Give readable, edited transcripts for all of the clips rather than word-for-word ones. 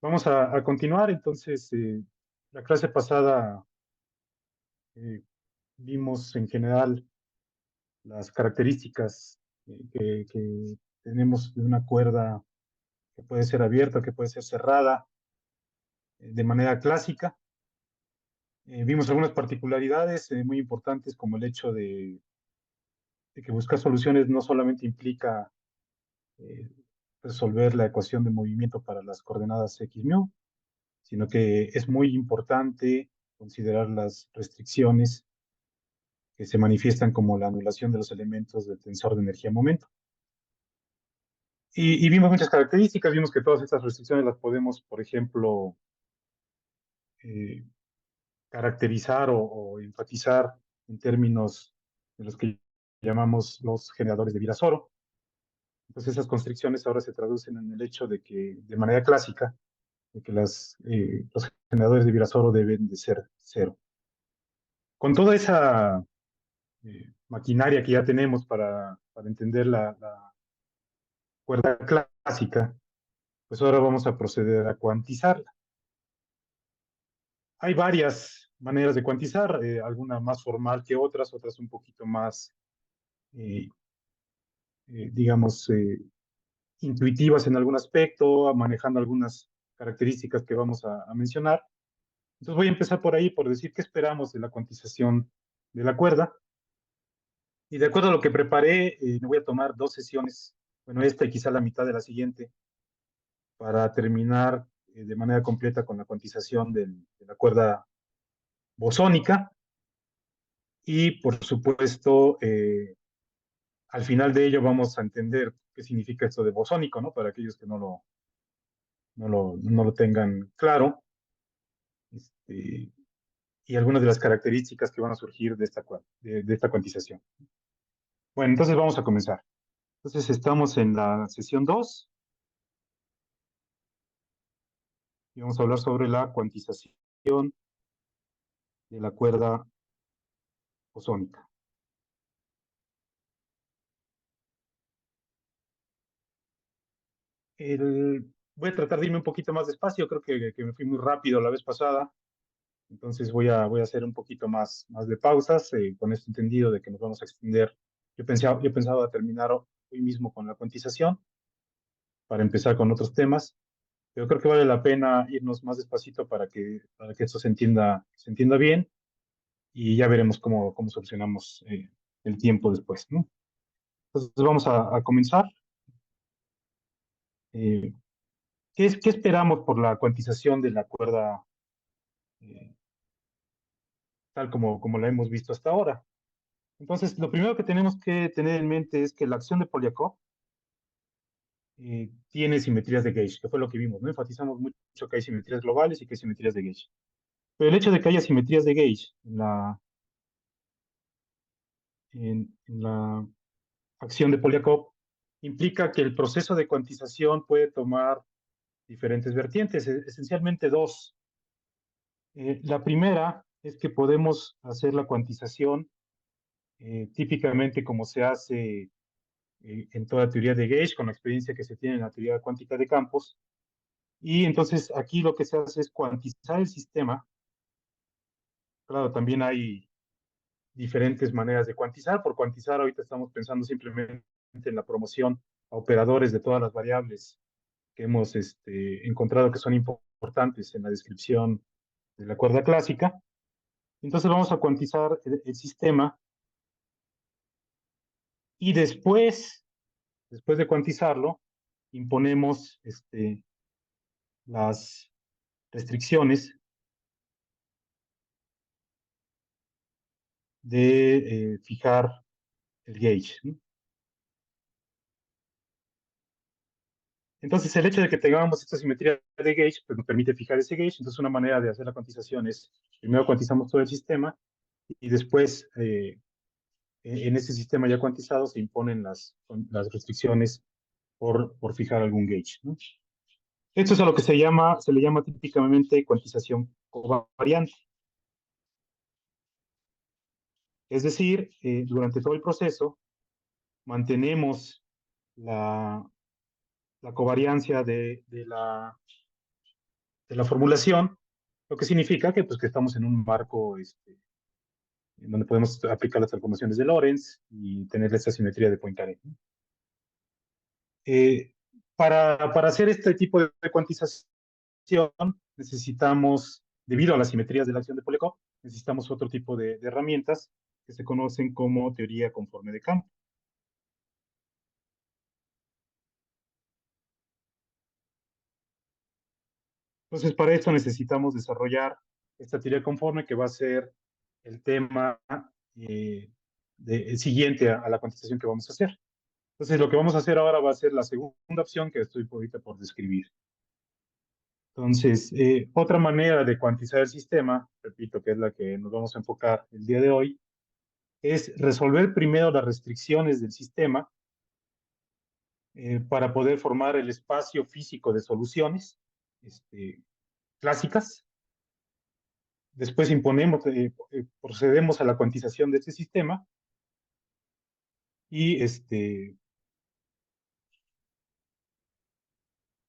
Vamos a continuar. Entonces, la clase pasada eh, vimos en general las características que tenemos de una cuerda que puede ser abierta, que puede ser cerrada de manera clásica. Vimos algunas particularidades muy importantes, como el hecho de que buscar soluciones no solamente implica eh, resolver la ecuación de movimiento para las coordenadas x mu, sino que es muy importante considerar las restricciones que se manifiestan como la anulación de los elementos del tensor de energía-momento. Y vimos muchas características. Vimos que todas estas restricciones las podemos, por ejemplo, eh, caracterizar o enfatizar en términos de los que llamamos los generadores de Virasoro. Entonces esas constricciones ahora se traducen en el hecho de que, de manera clásica, de que los generadores de Virasoro deben de ser cero. Con toda esa maquinaria que ya tenemos para entender la cuerda clásica, pues ahora vamos a proceder a cuantizarla. Hay varias maneras de cuantizar, alguna más formal que otras, otras un poquito más, eh, digamos, intuitivas en algún aspecto, manejando algunas características que vamos a mencionar. Entonces voy a empezar por ahí, por decir qué esperamos de la cuantización de la cuerda. Y de acuerdo a lo que preparé, me voy a tomar dos sesiones, bueno, esta y quizá la mitad de la siguiente, para terminar de manera completa con la cuantización de la cuerda bosónica. Y por supuesto, al final de ello vamos a entender qué significa esto de bosónico, ¿no? Para aquellos que no lo tengan claro, este, y algunas de las características que van a surgir de esta cuantización. Bueno, entonces vamos a comenzar. Entonces estamos en la sesión 2 y vamos a hablar sobre la cuantización de la cuerda bosónica. Voy a tratar de irme un poquito más despacio, creo que me fui muy rápido la vez pasada. Entonces voy a hacer un poquito más de pausas, con esto entendido de que nos vamos a extender. Yo pensaba terminar hoy mismo con la cuantización para empezar con otros temas, pero creo que vale la pena irnos más despacito para que esto se entienda bien, y ya veremos cómo solucionamos el tiempo después, ¿no? Entonces vamos a comenzar. Eh, ¿Qué esperamos por la cuantización de la cuerda eh, tal como la hemos visto hasta ahora? Entonces, lo primero que tenemos que tener en mente es que la acción de Polyakov tiene simetrías de gauge, que fue lo que vimos, ¿no? Enfatizamos mucho que hay simetrías globales y que hay simetrías de gauge. Pero el hecho de que haya simetrías de gauge en la acción de Polyakov implica que el proceso de cuantización puede tomar diferentes vertientes, esencialmente dos. La primera es que podemos hacer la cuantización típicamente como se hace en toda teoría de gauge, con la experiencia que se tiene en la teoría cuántica de campos. Y entonces aquí lo que se hace es cuantizar el sistema. Claro, también hay diferentes maneras de cuantizar. Por cuantizar, ahorita estamos pensando simplemente en la promoción a operadores de todas las variables que hemos encontrado que son importantes en la descripción de la cuerda clásica. Entonces vamos a cuantizar el sistema y después de cuantizarlo, imponemos las restricciones de fijar el gauge, ¿no? Entonces, el hecho de que tengamos esta simetría de gauge, pues nos permite fijar ese gauge. Entonces, una manera de hacer la cuantización es, primero cuantizamos todo el sistema y después, en ese sistema ya cuantizado, se imponen las restricciones por fijar algún gauge, ¿no? Esto es a lo que se le llama típicamente cuantización covariante. Es decir, durante todo el proceso mantenemos la covariancia de la de la formulación, lo que significa que, pues, que estamos en un marco en donde podemos aplicar las transformaciones de Lorentz y tener esta simetría de Poincaré, ¿no? Eh, para hacer este tipo de cuantización necesitamos, debido a las simetrías de la acción de Polyakov, necesitamos otro tipo de herramientas que se conocen como teoría conforme de campo. Entonces, para esto necesitamos desarrollar esta teoría conforme que va a ser el tema el siguiente a la cuantización que vamos a hacer. Entonces, lo que vamos a hacer ahora va a ser la segunda opción que estoy ahorita por describir. Entonces, otra manera de cuantizar el sistema, repito, que es la que nos vamos a enfocar el día de hoy, es resolver primero las restricciones del sistema para poder formar el espacio físico de soluciones clásicas. Después procedemos a la cuantización de este sistema y,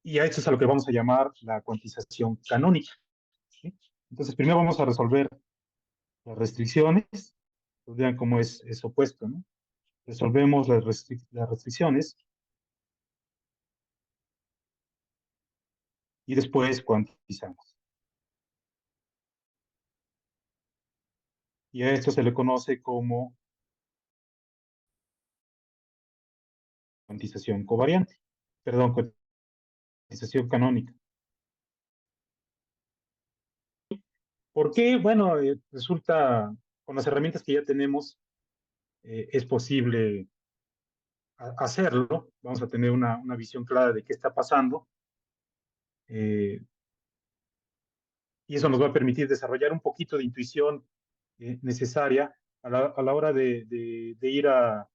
y a esto es a lo que vamos a llamar la cuantización canónica, ¿sí? Entonces, primero vamos a resolver las restricciones, pues vean cómo es opuesto, ¿no? Resolvemos las restricciones y después cuantizamos. Y a esto se le conoce como cuantización covariante, perdón, cuantización canónica. ¿Por qué? Bueno, resulta, con las herramientas que ya tenemos, es posible hacerlo. Vamos a tener una visión clara de qué está pasando. Eh, y eso nos va a permitir desarrollar un poquito de intuición necesaria a la hora de ir a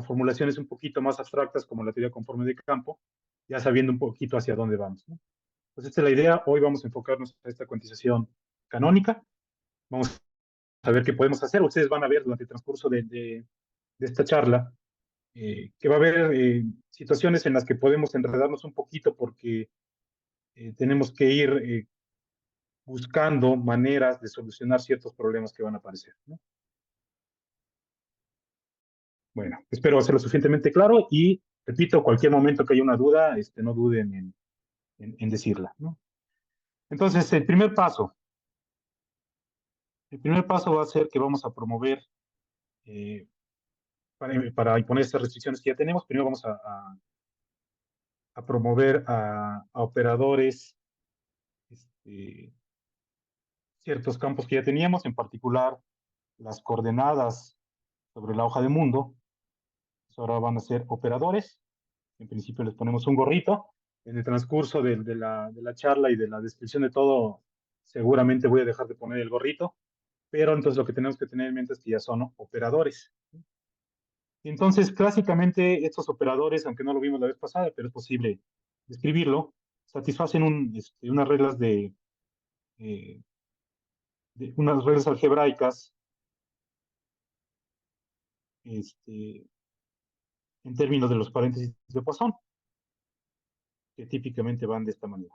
formulaciones un poquito más abstractas como la teoría conforme de campo, ya sabiendo un poquito hacia dónde vamos, ¿no? Pues esta es la idea. Hoy vamos a enfocarnos a esta cuantización canónica. Vamos a ver qué podemos hacer. Ustedes van a ver durante el transcurso de esta charla que va a haber situaciones en las que podemos enredarnos un poquito porque tenemos que ir buscando maneras de solucionar ciertos problemas que van a aparecer, ¿no? Bueno, espero hacerlo suficientemente claro y repito, cualquier momento que haya una duda, no duden en decirla, ¿no? Entonces, el primer paso va a ser que vamos a promover, eh, para imponer estas restricciones que ya tenemos, primero vamos a promover a operadores ciertos campos que ya teníamos, en particular las coordenadas sobre la hoja de mundo. Pues ahora van a ser operadores. En principio les ponemos un gorrito. En el transcurso de la charla y de la descripción de todo, seguramente voy a dejar de poner el gorrito, pero entonces lo que tenemos que tener en mente es que ya son operadores. Y entonces, clásicamente, estos operadores, aunque no lo vimos la vez pasada, pero es posible describirlo, satisfacen unas reglas eh, unas reglas algebraicas este, en términos de los paréntesis de Poisson, que típicamente van de esta manera.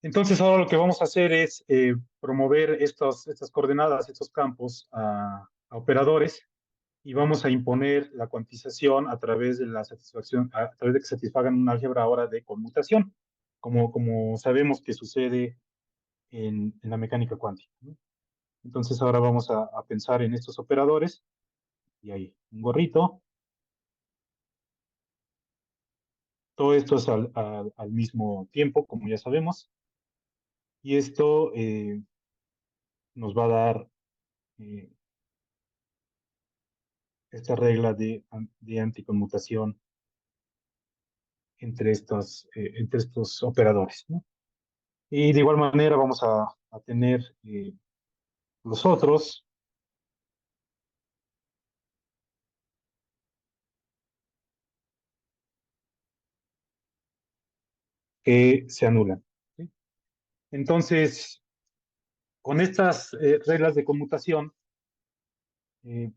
Entonces, ahora lo que vamos a hacer es promover estas coordenadas, estos campos a operadores y vamos a imponer la cuantización a través de la satisfacción, a través de que satisfagan un álgebra ahora de conmutación, como sabemos que sucede en la mecánica cuántica, ¿no? Entonces, ahora vamos a pensar en estos operadores y hay un gorrito. Todo esto es al mismo tiempo, como ya sabemos, y esto nos va a dar eh, esta regla de anticonmutación entre estos operadores, ¿no? Y de igual manera vamos a tener los otros que se anulan, ¿sí? Entonces, con estas reglas de conmutación,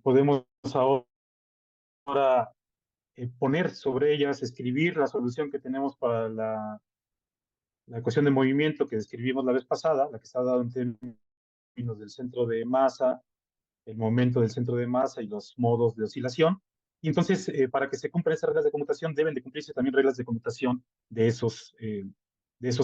podemos ahora poner sobre ellas, escribir la solución que tenemos para la ecuación de movimiento que describimos la vez pasada, la que está dada en términos del centro de masa, el momento del centro de masa y los modos de oscilación. Y entonces, para que se cumplan esas reglas de conmutación, deben de cumplirse también reglas de conmutación de esos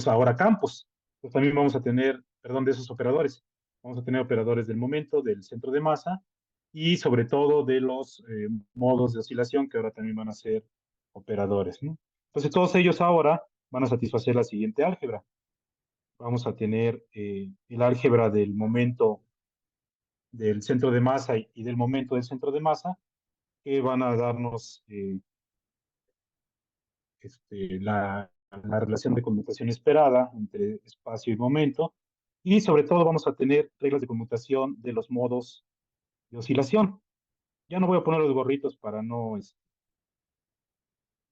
ahora campos. Pues también vamos a tener, perdón, de esos operadores. Vamos a tener operadores del momento, del centro de masa y sobre todo de los modos de oscilación que ahora también van a ser operadores, ¿no? Entonces, todos ellos ahora van a satisfacer la siguiente álgebra. Vamos a tener el álgebra del momento del centro de masa y del momento del centro de masa, que van a darnos la relación de conmutación esperada entre espacio y momento, y sobre todo vamos a tener reglas de conmutación de los modos de oscilación. Ya no voy a poner los gorritos para no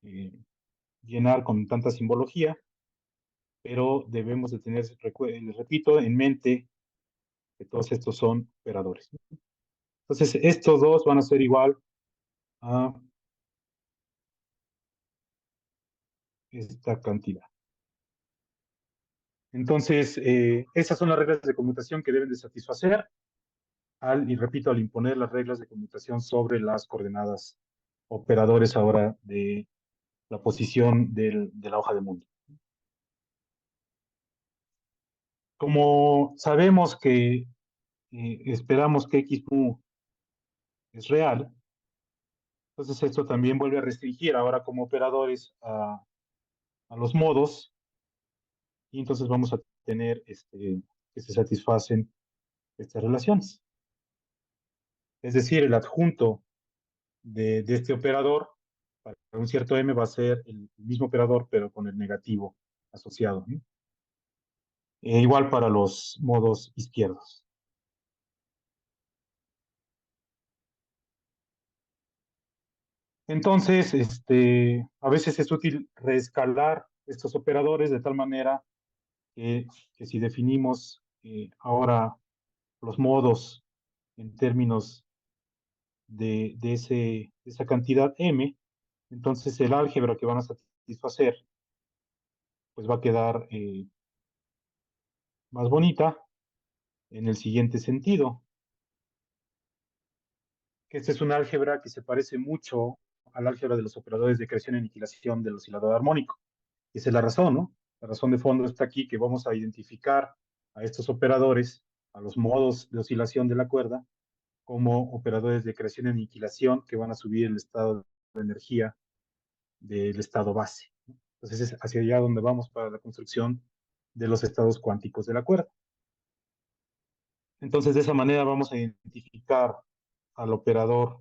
eh, llenar con tanta simbología, pero debemos de tener, les repito, en mente que todos estos son operadores. Entonces, estos dos van a ser igual a esta cantidad. Entonces, esas son las reglas de conmutación que deben de satisfacer y repito, al imponer las reglas de conmutación sobre las coordenadas operadores ahora de la posición de la hoja de mundo. Como sabemos que esperamos que x mu es real, entonces esto también vuelve a restringir ahora como operadores a los modos, y entonces vamos a tener que se satisfacen estas relaciones. Es decir, el adjunto de este operador para un cierto m va a ser el mismo operador, pero con el negativo asociado, ¿no? Igual para los modos izquierdos. Entonces, a veces es útil reescalar estos operadores de tal manera que si definimos ahora los modos en términos de esa cantidad m, entonces el álgebra que van a satisfacer pues va a quedar más bonita en el siguiente sentido, que esta es un álgebra que se parece mucho al álgebra de los operadores de creación y aniquilación del oscilador armónico. Y esa es la razón, ¿no? La razón de fondo está aquí, que vamos a identificar a estos operadores, a los modos de oscilación de la cuerda, como operadores de creación y aniquilación que van a subir el estado de energía del estado base. Entonces es hacia allá donde vamos para la construcción de los estados cuánticos de la cuerda. Entonces de esa manera vamos a identificar al operador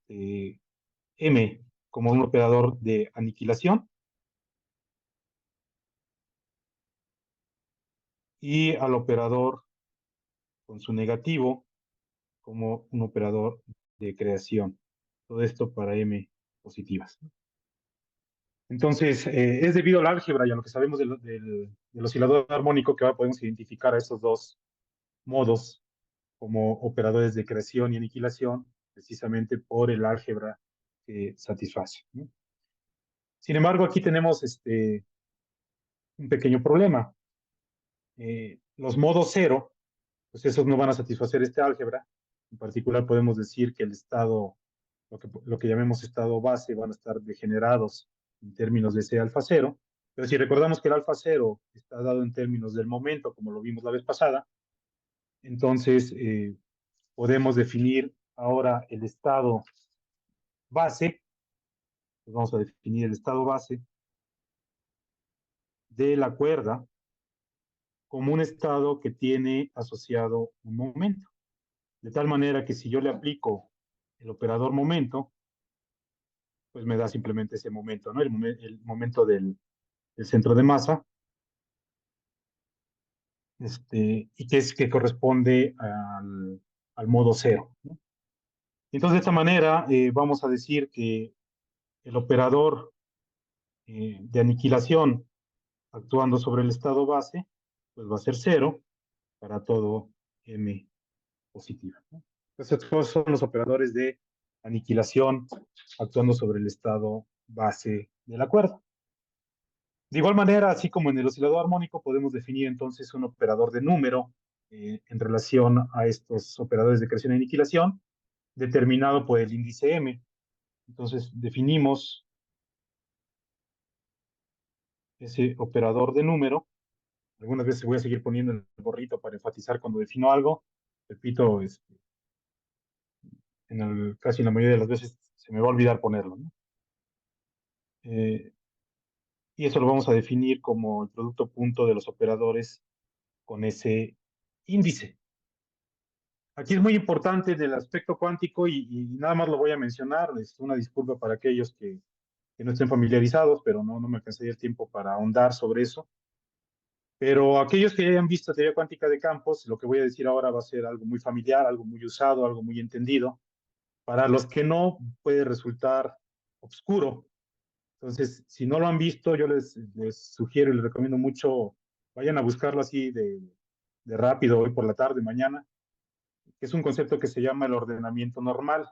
M como un operador de aniquilación y al operador con su negativo como un operador de creación. Todo esto para M positivas. Entonces, es debido al álgebra y a lo que sabemos del oscilador armónico que ahora podemos identificar a estos dos modos como operadores de creación y aniquilación, precisamente por el álgebra que satisface, ¿no? Sin embargo, aquí tenemos un pequeño problema. Los modos cero, pues esos no van a satisfacer este álgebra. En particular, podemos decir que el estado, lo que llamemos estado base, van a estar degenerados en términos de ese alfa cero. Pero si recordamos que el alfa cero está dado en términos del momento, como lo vimos la vez pasada, entonces podemos definir ahora el estado base. Pues vamos a definir el estado base de la cuerda como un estado que tiene asociado un momento. De tal manera que si yo le aplico el operador momento, pues me da simplemente ese momento, ¿no? El momento del centro de masa, y que corresponde al modo cero, ¿no? Entonces, de esta manera, vamos a decir que el operador de aniquilación actuando sobre el estado base, pues va a ser cero para todo m positiva, ¿no? Entonces, estos son los operadores de aniquilación actuando sobre el estado base de la cuerda. De igual manera, así como en el oscilador armónico, podemos definir entonces un operador de número en relación a estos operadores de creación y aniquilación, determinado por el índice M. Entonces, definimos ese operador de número. Algunas veces voy a seguir poniendo el gorrito para enfatizar cuando defino algo. Repito, casi en la mayoría de las veces se me va a olvidar ponerlo, ¿no? Y eso lo vamos a definir como el producto punto de los operadores con ese índice. Aquí es muy importante del aspecto cuántico y nada más lo voy a mencionar. Es una disculpa para aquellos que no estén familiarizados, pero no me alcanzaría el tiempo para ahondar sobre eso. Pero aquellos que hayan visto teoría cuántica de campos, lo que voy a decir ahora va a ser algo muy familiar, algo muy usado, algo muy entendido. Para los que no, puede resultar oscuro. Entonces, si no lo han visto, yo les sugiero y les recomiendo mucho, vayan a buscarlo así de rápido, hoy por la tarde, mañana, que es un concepto que se llama el ordenamiento normal.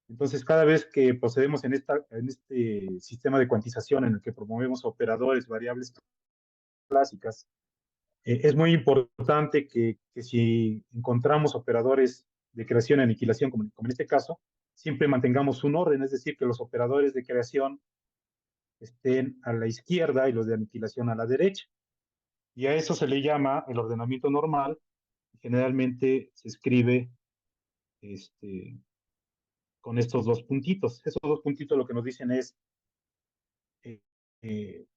Entonces, cada vez que procedemos en este sistema de cuantización en el que promovemos operadores, variables clásicas, es muy importante que si encontramos operadores de creación y aniquilación, como en este caso, siempre mantengamos un orden, es decir, que los operadores de creación estén a la izquierda y los de aniquilación a la derecha. Y a eso se le llama el ordenamiento normal. Generalmente se escribe con estos dos puntitos. Esos dos puntitos lo que nos dicen es,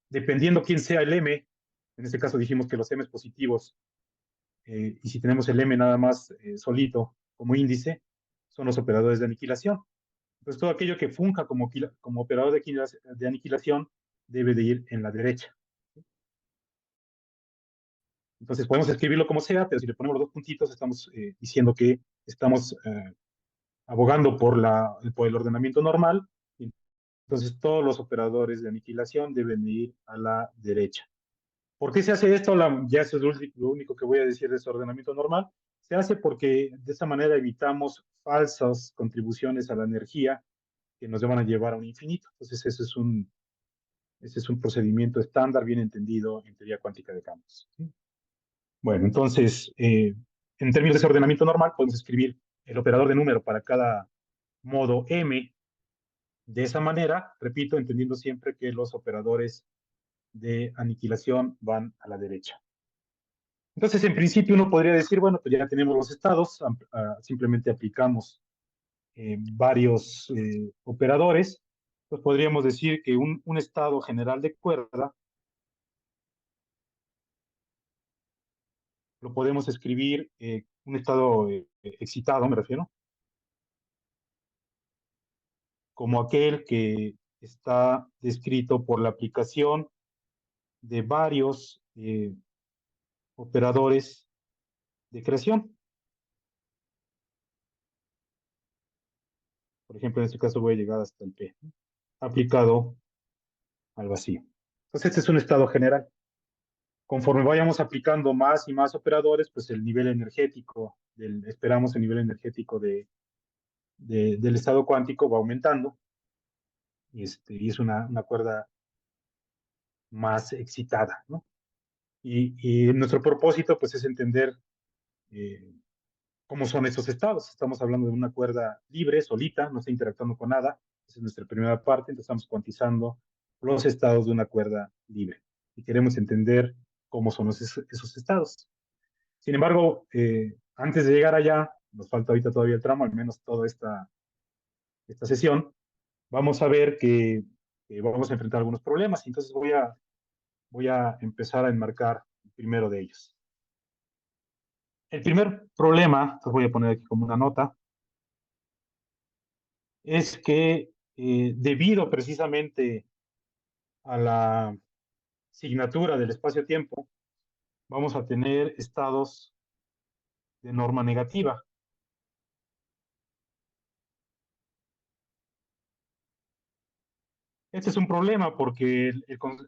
dependiendo quién sea el M, en este caso dijimos que los M positivos, y si tenemos el M nada más solito como índice, son los operadores de aniquilación. Entonces todo aquello que funja como operador de aniquilación debe de ir en la derecha. Entonces podemos escribirlo como sea, pero si le ponemos los dos puntitos, estamos diciendo que estamos abogando por el ordenamiento normal. Entonces todos los operadores de aniquilación deben ir a la derecha. ¿Por qué se hace esto? Ya eso es lo único que voy a decir de ese ordenamiento normal. Se hace porque de esa manera evitamos falsas contribuciones a la energía que nos van a llevar a un infinito. Entonces ese es un procedimiento estándar bien entendido en teoría cuántica de campos. ¿Sí? Bueno, entonces, en términos de ese ordenamiento normal, podemos escribir el operador de número para cada modo M de esa manera, repito, entendiendo siempre que los operadores de aniquilación van a la derecha. Entonces, en principio, uno podría decir, bueno, pues ya tenemos los estados, simplemente aplicamos varios operadores. Pues podríamos decir que un estado general de cuerda lo podemos escribir, un estado excitado, me refiero, como aquel que está descrito por la aplicación de varios operadores de creación. Por ejemplo, en este caso voy a llegar hasta el P, ¿no? Aplicado al vacío. Entonces, este es un estado general. Conforme vayamos aplicando más y más operadores, pues el nivel energético, esperamos el nivel energético del estado cuántico va aumentando, y es una cuerda más excitada, ¿no? Y nuestro propósito, pues, es entender eh, cómo son esos estados. Estamos hablando de una cuerda libre, solita, no está interactuando con nada. Esa es nuestra primera parte, entonces estamos cuantizando los estados de una cuerda libre. Y queremos entender cómo son esos estados. Sin embargo, antes de llegar allá, nos falta ahorita todavía el tramo, al menos toda esta sesión, vamos a ver que vamos a enfrentar algunos problemas. Entonces voy a empezar a enmarcar el primero de ellos. El primer problema, los voy a poner aquí como una nota, es que debido precisamente a la signatura del espacio-tiempo, vamos a tener estados de norma negativa. Este es un problema porque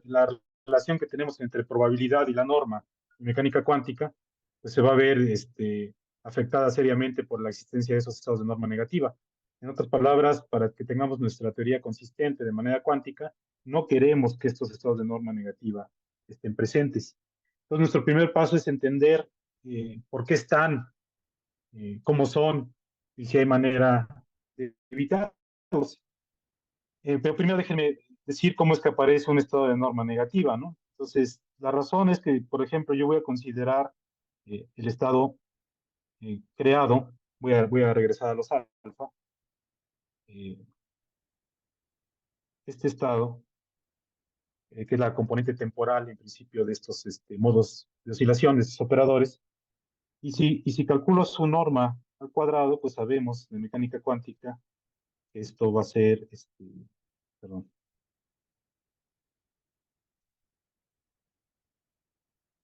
la relación que tenemos entre probabilidad y la norma en mecánica cuántica pues se va a ver afectada seriamente por la existencia de esos estados de norma negativa. En otras palabras, para que tengamos nuestra teoría consistente de manera cuántica, no queremos que estos estados de norma negativa estén presentes. Entonces, nuestro primer paso es entender por qué están, cómo son y si hay manera de evitarlos. Pero primero déjenme decir cómo es que aparece un estado de norma negativa, ¿no? Entonces, la razón es que, por ejemplo, yo voy a considerar el estado creado, voy a regresar a los alfa, eh, este estado, que es la componente temporal en principio de estos modos de oscilación, de estos operadores, y si calculo su norma al cuadrado, pues sabemos de mecánica cuántica que esto va a ser, perdón,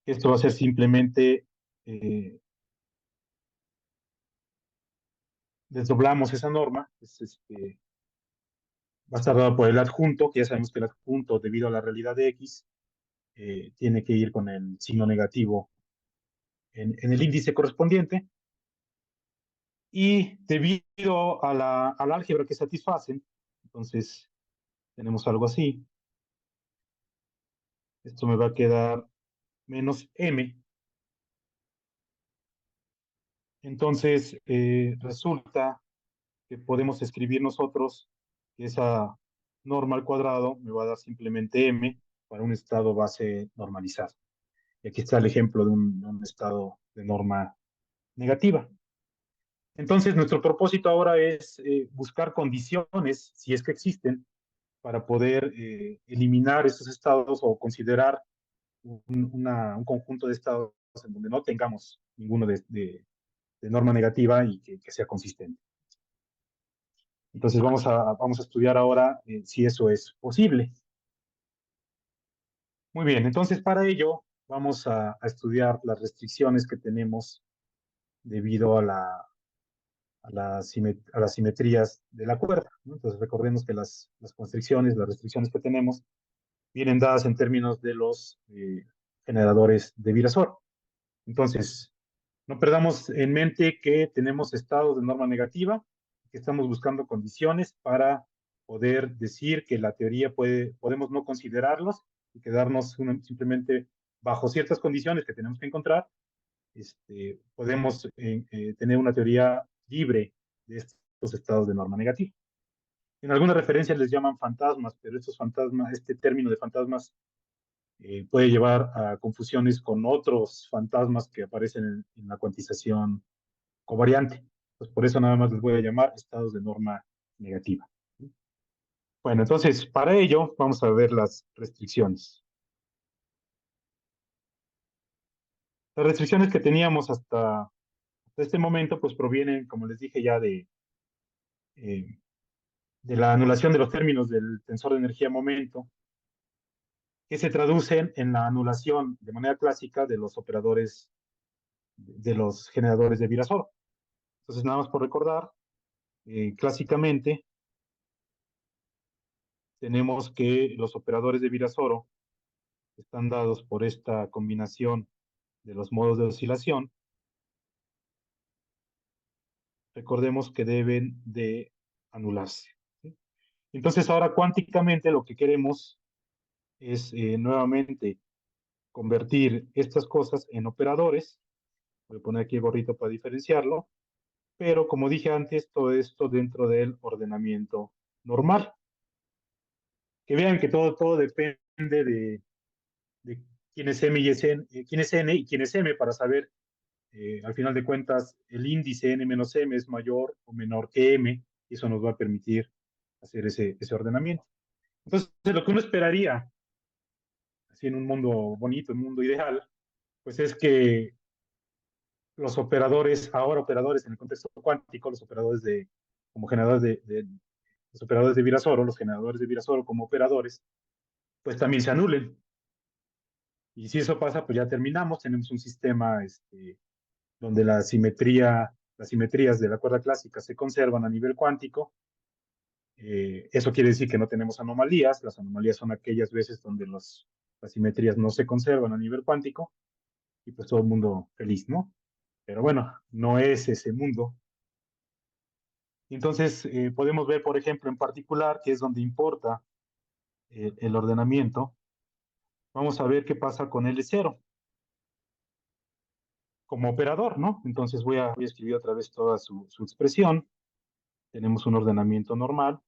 que esto va a ser simplemente, eh, desdoblamos esa norma, va a estar dado por el adjunto, que ya sabemos que el adjunto, debido a la realidad de X, tiene que ir con el signo negativo en el índice correspondiente, y debido a al álgebra que satisfacen, entonces tenemos algo así, esto me va a quedar menos m, entonces resulta que podemos escribir nosotros que esa norma al cuadrado me va a dar simplemente m para un estado base normalizado. Y aquí está el ejemplo de un estado de norma negativa. Entonces, nuestro propósito ahora es buscar condiciones, si es que existen, para poder eliminar esos estados o considerar un conjunto de estados en donde no tengamos ninguno de norma negativa y que sea consistente. Entonces, vamos a estudiar ahora si eso es posible. Muy bien, entonces para ello vamos a estudiar las restricciones que tenemos debido a las simetrías de la cuerda, ¿no? Entonces recordemos que las constricciones, las restricciones que tenemos, vienen dadas en términos de los generadores de Virasoro. Entonces, no perdamos en mente que tenemos estados de norma negativa, que estamos buscando condiciones para poder decir que la teoría podemos no considerarlos y quedarnos simplemente bajo ciertas condiciones que tenemos que encontrar, podemos tener una teoría libre de estos estados de norma negativa. En algunas referencias les llaman fantasmas, pero estos fantasmas, este término de fantasmas puede llevar a confusiones con otros fantasmas que aparecen en la cuantización covariante. Pues por eso nada más les voy a llamar estados de norma negativa. Bueno, entonces, para ello vamos a ver las restricciones. Las restricciones que teníamos hasta este momento, pues provienen, como les dije ya, eh, de la anulación de los términos del tensor de energía-momento, que se traducen en la anulación de manera clásica de los operadores, de los generadores de Virasoro. Entonces, nada más por recordar, clásicamente tenemos que los operadores de Virasoro están dados por esta combinación de los modos de oscilación. Recordemos que deben de anularse, ¿sí? Entonces, ahora cuánticamente lo que queremos es nuevamente convertir estas cosas en operadores. Voy a poner aquí el gorrito para diferenciarlo, pero como dije antes, todo esto dentro del ordenamiento normal. Que vean que todo depende de quién es M y quién es N y quién es M para saber, al final de cuentas, el índice N menos M es mayor o menor que M, y eso nos va a permitir hacer ese ordenamiento. Entonces, lo que uno esperaría, así en un mundo bonito, en un mundo ideal, pues es que los operadores, ahora operadores en el contexto cuántico, los operadores como generadores los operadores de Virasoro, los generadores de Virasoro como operadores, pues también se anulen. Y si eso pasa, pues ya terminamos, tenemos un sistema donde las simetrías de la cuerda clásica se conservan a nivel cuántico. Eso quiere decir que no tenemos anomalías. Las anomalías son aquellas veces donde las simetrías no se conservan a nivel cuántico y pues todo el mundo feliz, ¿no? Pero bueno, no es ese mundo. Entonces, podemos ver, por ejemplo, en particular, que es donde importa el ordenamiento, vamos a ver qué pasa con L0 como operador, ¿no? Entonces voy a escribir otra vez toda su expresión. Tenemos un ordenamiento normal.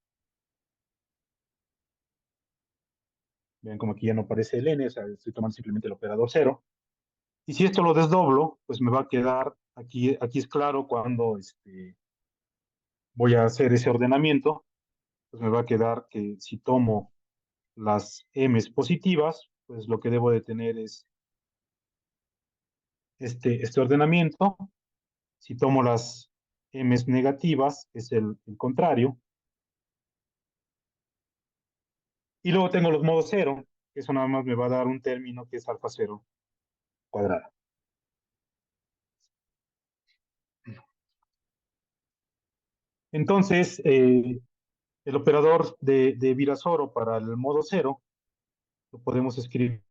Vean como aquí ya no aparece el n, o sea, estoy tomando simplemente el operador 0. Y si esto lo desdoblo, pues me va a quedar, aquí es claro cuando voy a hacer ese ordenamiento, pues me va a quedar que si tomo las m's positivas, pues lo que debo de tener es este ordenamiento. Si tomo las m's negativas, es el contrario. Y luego tengo los modos cero, que eso nada más me va a dar un término que es alfa cero cuadrada. Entonces, el operador de Virasoro para el modo cero lo podemos escribir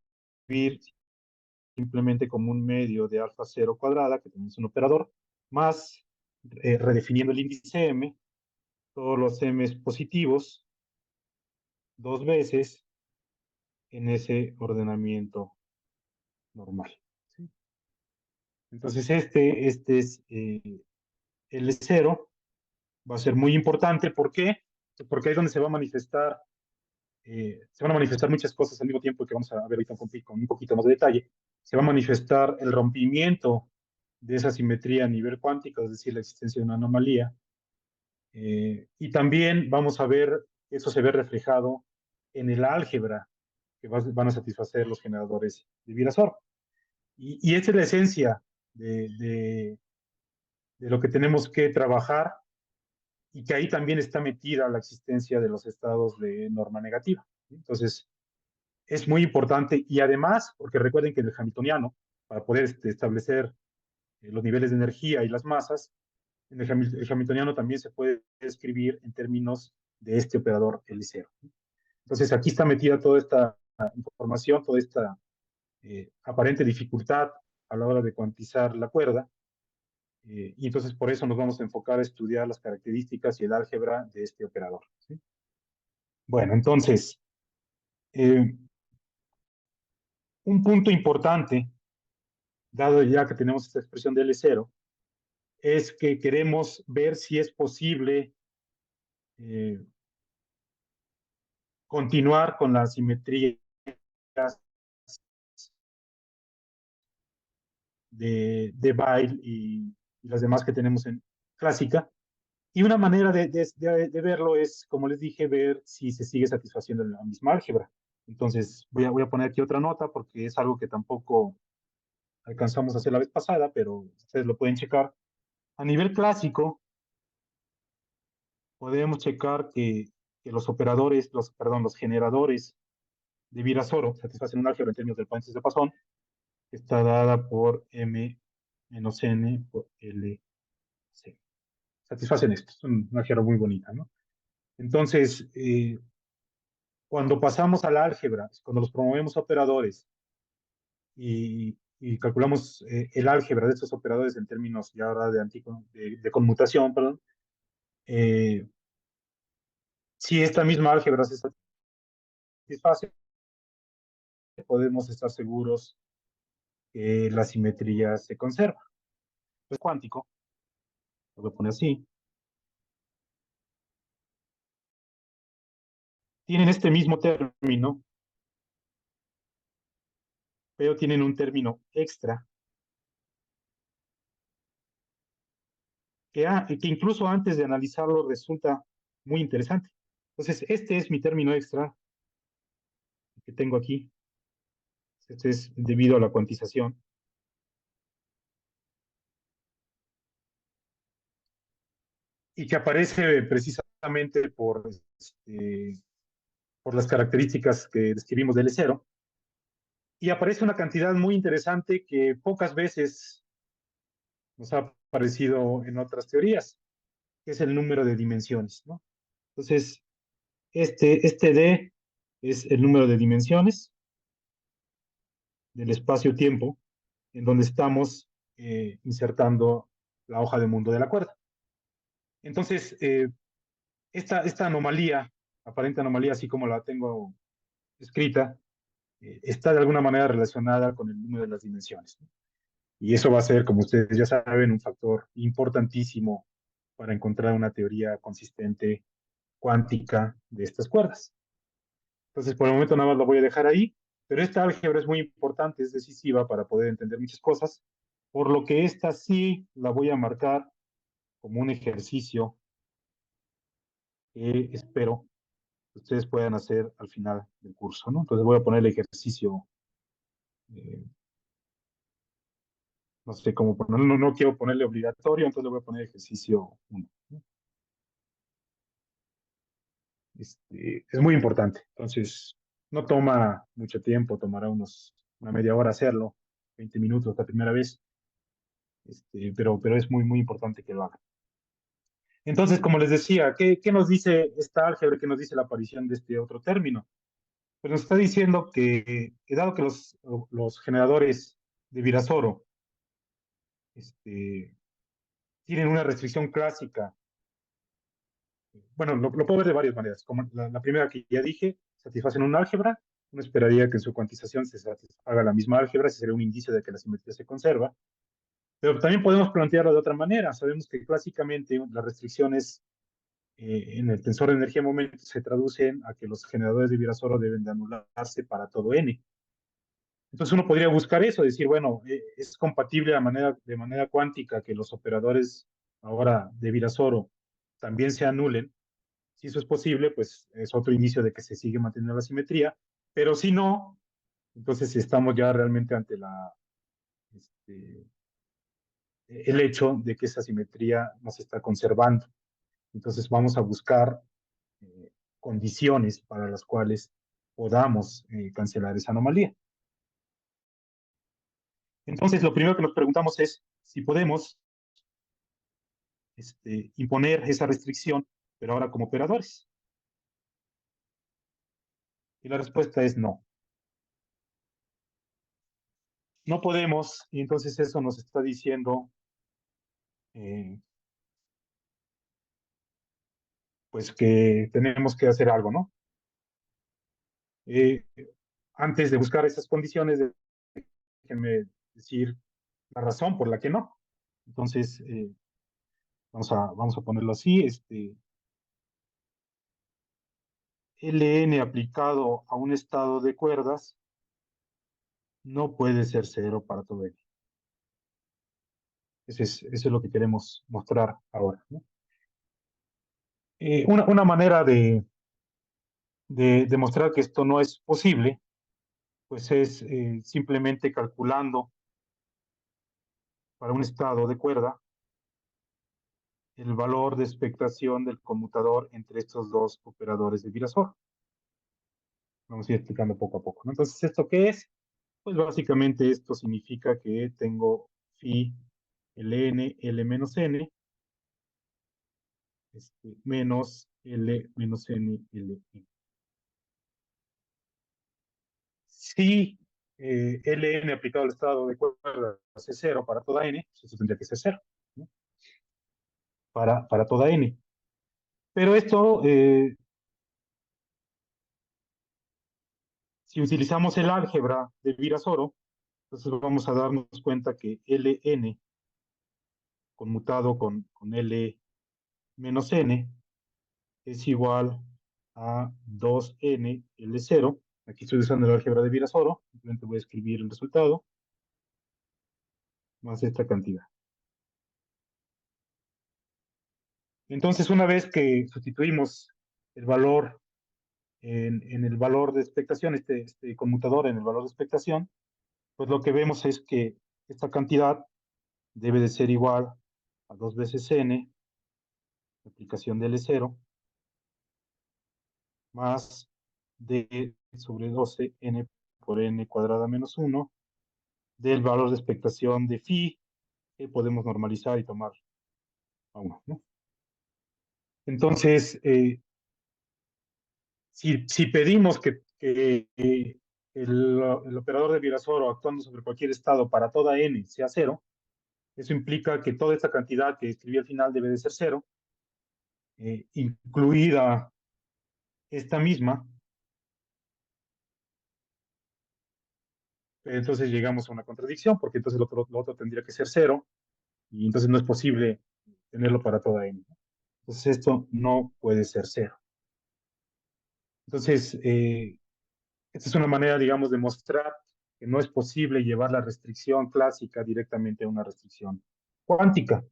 simplemente como un medio de alfa cero cuadrada, que también es un operador, más redefiniendo el índice m, todos los m's positivos, dos veces en ese ordenamiento normal. ¿Sí? Entonces, este es el cero, va a ser muy importante. ¿Por qué? Porque ahí es donde se van a manifestar muchas cosas al mismo tiempo que vamos a ver ahorita con un poquito más de detalle. Se va a manifestar el rompimiento de esa simetría a nivel cuántico, es decir, la existencia de una anomalía. Y también vamos a ver que eso se ve reflejado en el álgebra que van a satisfacer los generadores de Virasor. Y esa es la esencia de, de, de lo que tenemos que trabajar, y que ahí también está metida la existencia de los estados de norma negativa. Entonces, es muy importante, y además, porque recuerden que en el hamiltoniano, para poder establecer los niveles de energía y las masas, en el hamiltoniano también se puede escribir en términos de este operador L0. Entonces, aquí está metida toda esta información, toda esta aparente dificultad a la hora de cuantizar la cuerda, y entonces por eso nos vamos a enfocar a estudiar las características y el álgebra de este operador. ¿Sí? Bueno, entonces, eh, un punto importante, dado ya que tenemos esta expresión de L0, es que queremos ver si es posible eh, continuar con las simetrías de Weil y las demás que tenemos en clásica. Y una manera de verlo es, como les dije, ver si se sigue satisfaciendo la misma álgebra. Entonces, voy a poner aquí otra nota porque es algo que tampoco alcanzamos a hacer la vez pasada, pero ustedes lo pueden checar. A nivel clásico, podemos checar que los operadores, los generadores de Virasoro satisfacen un álgebra en términos del paréntesis de Poisson, que está dada por m menos n por L C. Satisfacen esto, es una álgebra muy bonita, ¿no? Entonces, cuando pasamos al álgebra, cuando los promovemos a operadores y calculamos el álgebra de estos operadores en términos ya ahora de conmutación, perdón, eh, si esta misma álgebra se satisface, podemos estar seguros que la simetría se conserva. Es cuántico, lo voy a poner así, tienen este mismo término, pero tienen un término extra que incluso antes de analizarlo resulta muy interesante. Entonces, este es mi término extra que tengo aquí. Este es debido a la cuantización. Y que aparece precisamente por las características que describimos del L0. Y aparece una cantidad muy interesante que pocas veces nos ha aparecido en otras teorías, que es el número de dimensiones, ¿no? Entonces, este D es el número de dimensiones del espacio-tiempo en donde estamos insertando la hoja de mundo de la cuerda. Entonces, esta anomalía, aparente anomalía, así como la tengo escrita, está de alguna manera relacionada con el número de las dimensiones, ¿no? Y eso va a ser, como ustedes ya saben, un factor importantísimo para encontrar una teoría consistente cuántica de estas cuerdas. Entonces, por el momento nada más lo voy a dejar ahí, pero esta álgebra es muy importante, es decisiva para poder entender muchas cosas, por lo que esta sí la voy a marcar como un ejercicio que espero que ustedes puedan hacer al final del curso, ¿no? Entonces voy a poner el ejercicio, eh, no sé cómo ponerlo, no quiero ponerle obligatorio, entonces le voy a poner ejercicio 1, ¿no? Es muy importante, entonces no toma mucho tiempo, tomará una media hora hacerlo, 20 minutos la primera vez, pero es muy importante que lo hagan. Entonces, como les decía, ¿qué nos dice esta álgebra? ¿Qué nos dice la aparición de este otro término? Pues nos está diciendo que dado que los generadores de Virasoro tienen una restricción clásica, bueno, lo puedo ver de varias maneras. Como la primera que ya dije, satisfacen un álgebra, uno esperaría que en su cuantización se satisfaga la misma álgebra, ese sería un indicio de que la simetría se conserva. Pero también podemos plantearlo de otra manera. Sabemos que clásicamente las restricciones en el tensor de energía-momento se traducen a que los generadores de Virasoro deben de anularse para todo n. Entonces uno podría buscar eso, decir, bueno, es compatible de manera cuántica que los operadores ahora de Virasoro también se anulen. Si eso es posible, pues es otro inicio de que se sigue manteniendo la simetría, pero si no, entonces estamos ya realmente ante este, el hecho de que esa simetría no se está conservando. Entonces vamos a buscar eh, condiciones para las cuales podamos cancelar esa anomalía. Entonces, lo primero que nos preguntamos es si podemos imponer esa restricción, pero ahora como operadores. Y la respuesta es no. No podemos, y entonces eso nos está diciendo, eh, pues que tenemos que hacer algo, ¿no? Eh, Antes de buscar esas condiciones, déjenme decir la razón por la que no. Entonces, vamos a ponerlo así, Ln aplicado a un estado de cuerdas no puede ser cero para todo n. Eso es lo que queremos mostrar ahora, ¿no? Una manera de demostrar que esto no es posible, pues es simplemente calculando para un estado de cuerda el valor de expectación del conmutador entre estos dos operadores de Virasoro. Vamos a ir explicando poco a poco, ¿no? Entonces, ¿esto qué es? Pues básicamente esto significa que tengo phi ln L menos n menos L menos n L. Si Ln aplicado al estado de cuerda es cero para toda n, pues eso tendría que ser cero, ¿no? Para toda n. Pero esto, si utilizamos el álgebra de Virasoro, entonces vamos a darnos cuenta que Ln conmutado con L menos n es igual a 2n L0. Aquí estoy usando el álgebra de Virasoro, simplemente voy a escribir el resultado, más esta cantidad. Entonces, una vez que sustituimos el valor en el valor de expectación, este conmutador en el valor de expectación, pues lo que vemos es que esta cantidad debe de ser igual a 2 veces n, aplicación de L0, más d sobre 12 n por n cuadrada menos 1, del valor de expectación de phi, que podemos normalizar y tomar a 1, ¿no? Entonces, si pedimos que el operador de Virasoro actuando sobre cualquier estado para toda n sea cero, eso implica que toda esta cantidad que escribí al final debe de ser cero, incluida esta misma, entonces llegamos a una contradicción, porque entonces lo otro tendría que ser cero, y entonces no es posible tenerlo para toda n. Entonces esto no puede ser cero. Entonces, esta es una manera, digamos, de mostrar que no es posible llevar la restricción clásica directamente a una restricción cuántica.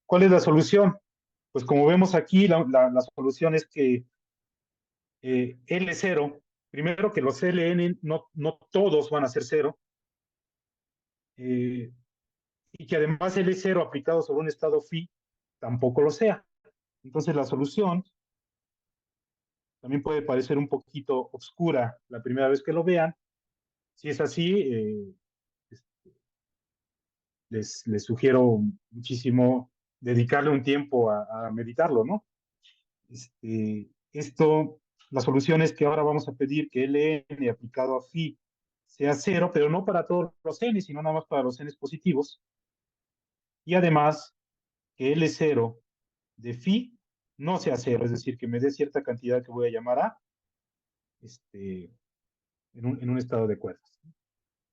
¿Cuál es la solución? Pues como vemos aquí, la solución es que L0, primero que los Ln no todos van a ser cero, eh, y que además L0 aplicado sobre un estado phi tampoco lo sea. Entonces la solución también puede parecer un poquito oscura la primera vez que lo vean. Si es así, les sugiero muchísimo dedicarle un tiempo a meditarlo, ¿no? Esto, la solución es que ahora vamos a pedir que Ln aplicado a phi sea cero, pero no para todos los n, sino nada más para los n positivos. Y además, que L0 de phi no sea cero, es decir, que me dé cierta cantidad que voy a llamar A en un estado de cuerdas.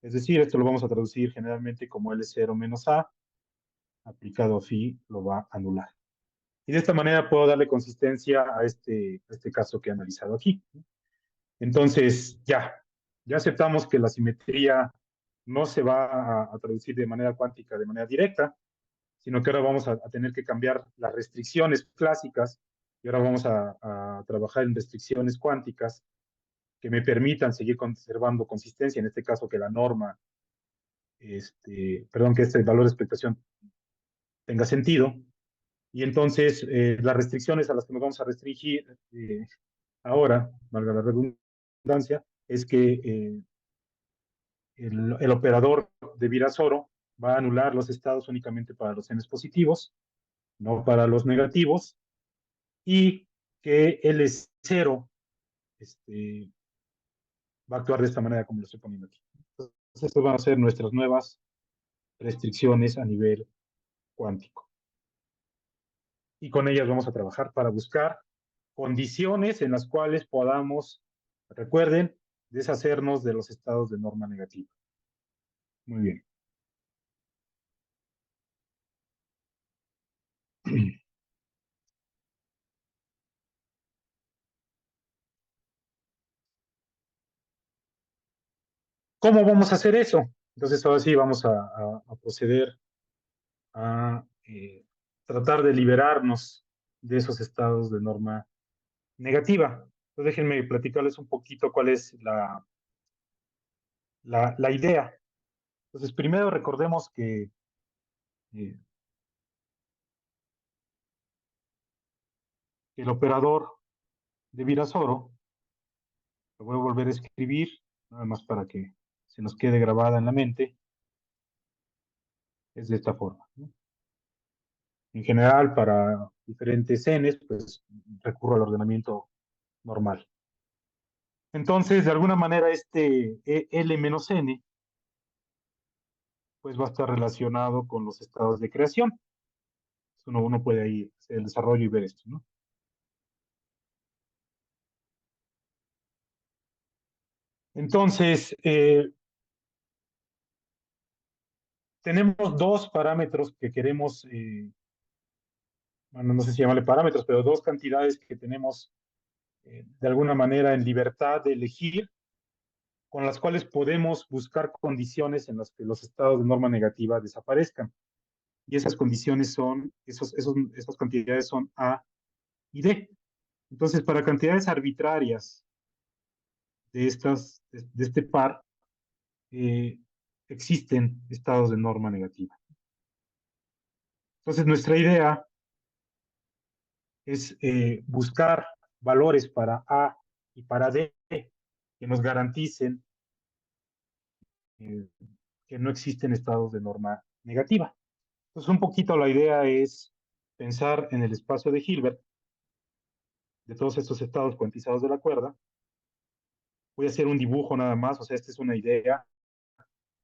Es decir, esto lo vamos a traducir generalmente como L0 menos A, aplicado a phi lo va a anular. Y de esta manera puedo darle consistencia a este caso que he analizado aquí. Entonces, ya aceptamos que la simetría no se va a traducir de manera cuántica, de manera directa, sino que ahora vamos a tener que cambiar las restricciones clásicas y ahora vamos a trabajar en restricciones cuánticas que me permitan seguir conservando consistencia, en este caso que la norma, perdón, que este valor de expectación tenga sentido. Y entonces las restricciones a las que nos vamos a restringir ahora, valga la redundancia, es que el operador de Virasoro va a anular los estados únicamente para los n positivos, no para los negativos, y que L0 va a actuar de esta manera como lo estoy poniendo aquí. Entonces, estas van a ser nuestras nuevas restricciones a nivel cuántico. Y con ellas vamos a trabajar para buscar condiciones en las cuales podamos, recuerden, deshacernos de los estados de norma negativa. Muy bien. ¿Cómo vamos a hacer eso? Entonces, ahora sí vamos a proceder a tratar de liberarnos de esos estados de norma negativa. Entonces, déjenme platicarles un poquito cuál es la idea. Entonces, primero recordemos que eh, el operador de Virasoro, lo voy a volver a escribir, nada más para que se nos quede grabada en la mente, es de esta forma, ¿no? En general, para diferentes n's, pues recurro al ordenamiento normal. Entonces, de alguna manera, este L menos n, pues va a estar relacionado con los estados de creación. Uno puede ahí hacer el desarrollo y ver esto, ¿no? Entonces, tenemos dos parámetros que queremos, bueno, no sé si llamarle parámetros, pero dos cantidades que tenemos de alguna manera en libertad de elegir, con las cuales podemos buscar condiciones en las que los estados de norma negativa desaparezcan. Y esas condiciones son, esas cantidades son A y D. Entonces, para cantidades arbitrarias de este par, eh, existen estados de norma negativa. Entonces, nuestra idea es buscar valores para A y para D que nos garanticen eh, que no existen estados de norma negativa. Entonces, un poquito la idea es pensar en el espacio de Hilbert, de todos estos estados cuantizados de la cuerda. Voy a hacer un dibujo nada más, o sea, esta es una idea,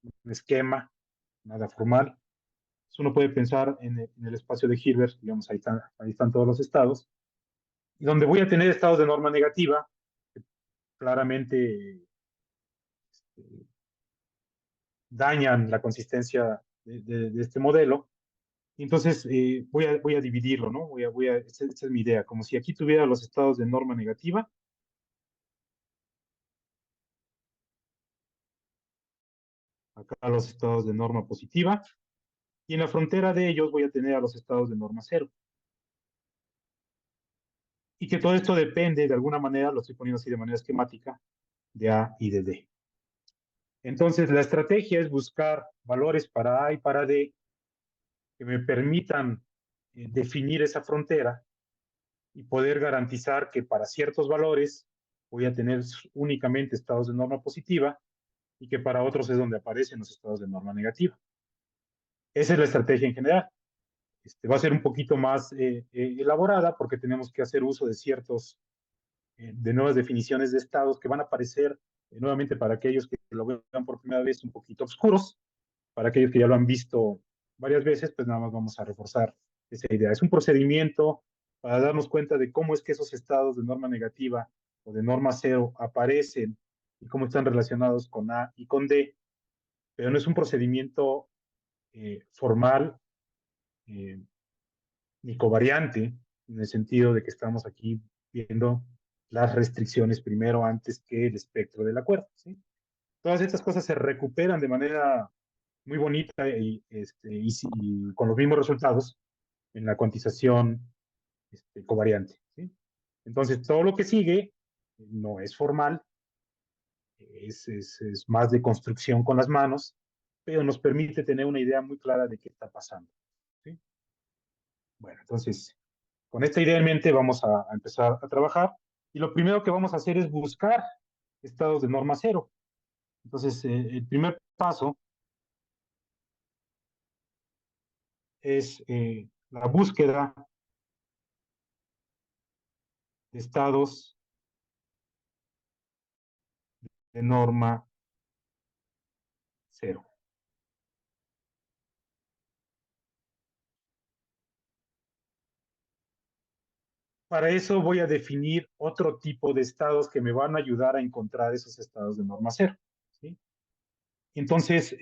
un esquema, nada formal. Entonces, uno puede pensar en el espacio de Hilbert, digamos, ahí están todos los estados. y donde voy a tener estados de norma negativa, que claramente dañan la consistencia de este modelo. Entonces, voy a dividirlo, ¿no? Esa es mi idea, como si aquí tuviera los estados de norma negativa, acá los estados de norma positiva, y en la frontera de ellos voy a tener a los estados de norma cero. Y que todo esto depende, de alguna manera, lo estoy poniendo así de manera esquemática, de A y de D. Entonces, la estrategia es buscar valores para A y para D que me permitan definir esa frontera y poder garantizar que para ciertos valores voy a tener únicamente estados de norma positiva y que para otros es donde aparecen los estados de norma negativa. Esa es la estrategia en general. Va a ser un poquito más elaborada porque tenemos que hacer uso de ciertos, de nuevas definiciones de estados que van a aparecer nuevamente para aquellos que lo vean por primera vez un poquito oscuros, para aquellos que ya lo han visto varias veces, pues nada más vamos a reforzar esa idea. Es un procedimiento para darnos cuenta de cómo es que esos estados de norma negativa o de norma cero aparecen y cómo están relacionados con A y con D, pero no es un procedimiento formal eh, ni covariante, en el sentido de que estamos aquí viendo las restricciones primero antes que el espectro de la cuerda. ¿Sí? Todas estas cosas se recuperan de manera muy bonita y con los mismos resultados en la cuantización covariante. ¿Sí? Entonces, todo lo que sigue no es formal, es más de construcción con las manos, pero nos permite tener una idea muy clara de qué está pasando. ¿Sí? Bueno, entonces, con esta idea en mente vamos a empezar a trabajar y lo primero que vamos a hacer es buscar estados de norma cero. Entonces, el primer paso es la búsqueda de estados de norma cero. Para eso voy a definir otro tipo de estados que me van a ayudar a encontrar esos estados de norma cero. ¿Sí? Entonces,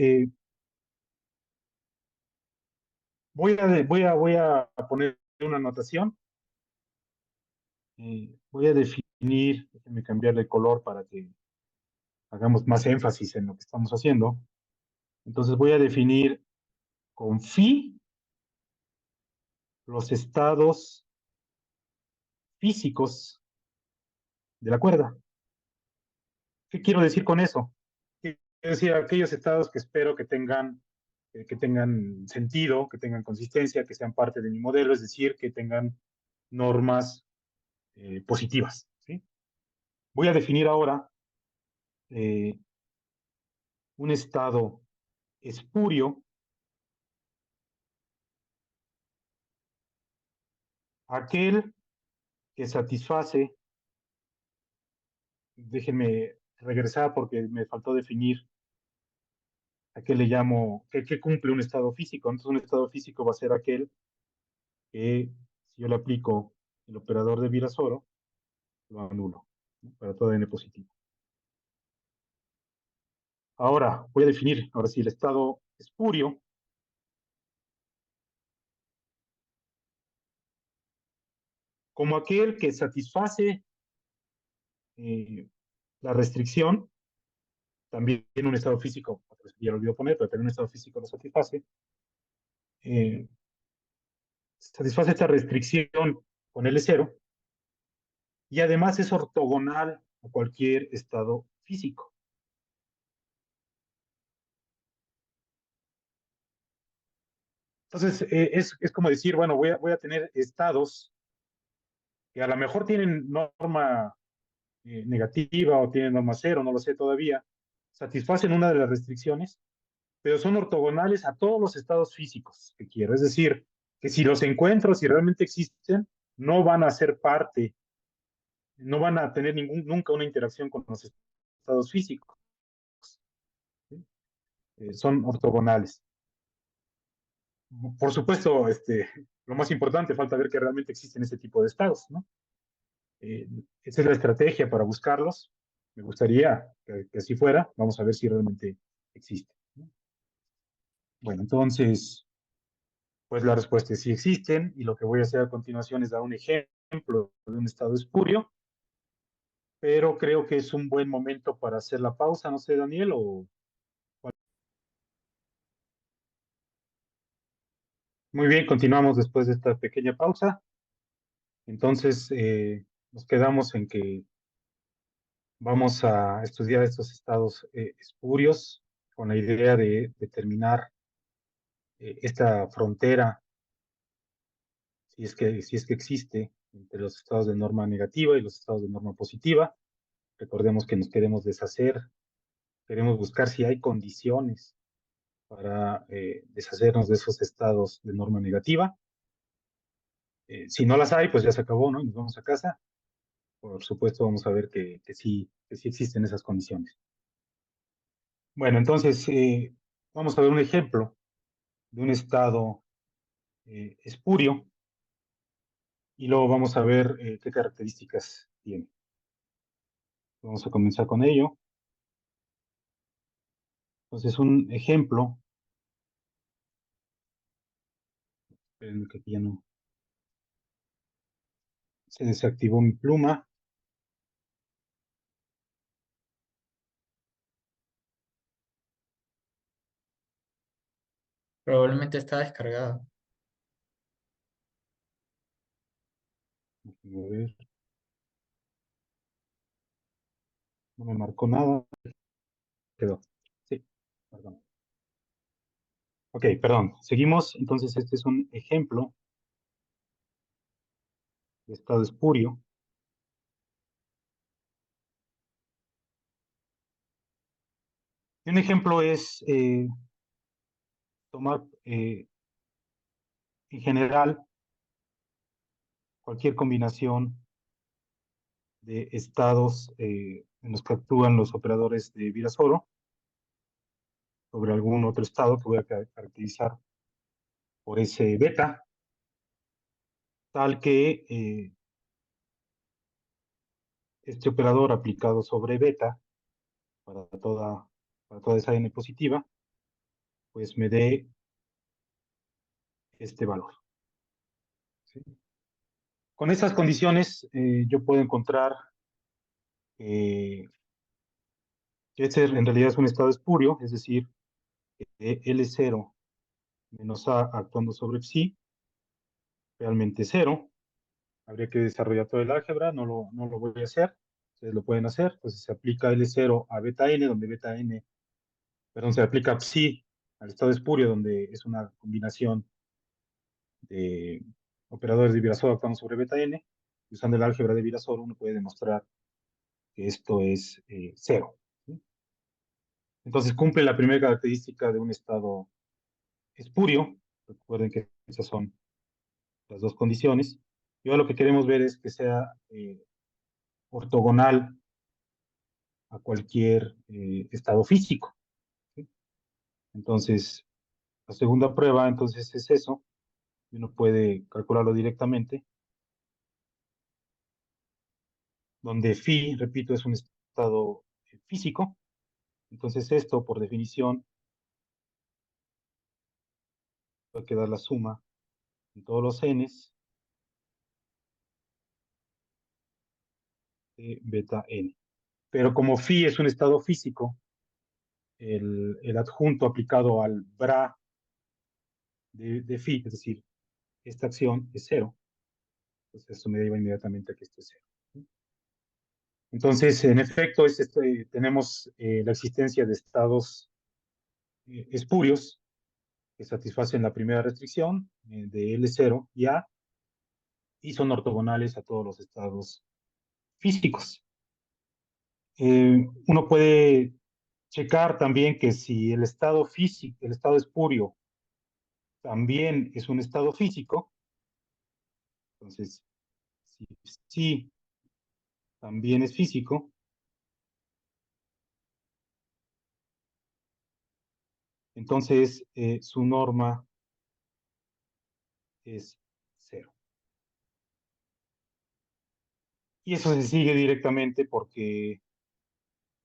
voy a poner una anotación. Voy a definir, déjenme cambiarle el color para que hagamos más énfasis en lo que estamos haciendo. Entonces voy a definir con phi los estados físicos de la cuerda. ¿Qué quiero decir con eso? Quiero decir aquellos estados que espero que tengan sentido, que tengan consistencia, que sean parte de mi modelo, es decir, que tengan normas positivas. ¿Sí? Voy a definir ahora eh, un estado espurio, aquel que satisface, déjenme regresar porque me faltó definir a qué le llamo, qué cumple un estado físico. Entonces, un estado físico va a ser aquel que, si yo le aplico el operador de Virasoro, lo anulo, ¿no? Para todo n positivo. Ahora voy a definir, ahora sí, el estado espurio como aquel que satisface la restricción, también en un estado físico, ya lo olvido poner, pero también un estado físico lo satisface, eh, satisface esta restricción con L0 y además es ortogonal a cualquier estado físico. Entonces, es como decir, bueno, voy a tener estados que a lo mejor tienen norma negativa o tienen norma cero, no lo sé todavía, satisfacen una de las restricciones, pero son ortogonales a todos los estados físicos que quiero. Es decir, que si los encuentro, si realmente existen, no van a ser parte, no van a tener nunca una interacción con los estados físicos. ¿Sí? Son ortogonales. Por supuesto, lo más importante, falta ver que realmente existen ese tipo de estados, ¿no? Eh, Esa es la estrategia para buscarlos. Me gustaría que así fuera. Vamos a ver si realmente existe. Bueno, entonces, pues la respuesta es sí existen, y lo que voy a hacer a continuación es dar un ejemplo de un estado espurio, pero creo que es un buen momento para hacer la pausa. No sé, Daniel, o... Muy bien, continuamos después de esta pequeña pausa. Entonces, nos quedamos en que vamos a estudiar estos estados espurios con la idea de determinar esta frontera, si es que existe, entre los estados de norma negativa y los estados de norma positiva. Recordemos que nos queremos deshacer, queremos buscar si hay condiciones para deshacernos de esos estados de norma negativa. Si no las hay, pues ya se acabó, ¿no? Y nos vamos a casa. Por supuesto, vamos a ver que sí existen esas condiciones. Bueno, entonces, vamos a ver un ejemplo de un estado espurio, y luego vamos a ver qué características tiene. Vamos a comenzar con ello. Entonces, un ejemplo, esperen que aquí ya no se desactivó mi pluma. Probablemente está descargado. A ver, no me marcó nada. Quedó. Sí, perdón. Ok, perdón. Seguimos. Entonces, este es un ejemplo de estado espurio. Y un ejemplo es tomar, en general, cualquier combinación de estados en los que actúan los operadores de Virasoro sobre algún otro estado que voy a caracterizar por ese beta, tal que este operador aplicado sobre beta para toda, para toda esa n positiva, pues me dé este valor. ¿Sí? Con estas condiciones, yo puedo encontrar que este en realidad es un estado espurio, es decir, L0 menos A actuando sobre psi, realmente cero. Habría que desarrollar todo el álgebra, no lo voy a hacer. Ustedes lo pueden hacer. Entonces se aplica L0 a beta n, donde beta n, perdón, se aplica psi al estado espurio, donde es una combinación de operadores de Virasoro actuando sobre beta n. Y usando el álgebra de Virasoro, uno puede demostrar que esto es cero. ¿Sí? Entonces cumple la primera característica de un estado espurio. Recuerden que esas son las dos condiciones. Y ahora lo que queremos ver es que sea ortogonal a cualquier estado físico. ¿Sí? Entonces, la segunda prueba entonces es eso, y uno puede calcularlo directamente, donde phi, repito, es un estado físico. Entonces esto, por definición, va a quedar la suma en todos los n's de beta n. Pero como phi es un estado físico, el adjunto aplicado al bra de phi, es decir, esta acción es cero. Entonces eso me lleva inmediatamente a que esto es cero. Entonces, en efecto, tenemos la existencia de estados espurios que satisfacen la primera restricción de L0 y A, y son ortogonales a todos los estados físicos. Uno puede checar también que si el estado físico, el estado espurio, también es un estado físico. Entonces, si también es físico, entonces su norma es cero. Y eso se sigue directamente porque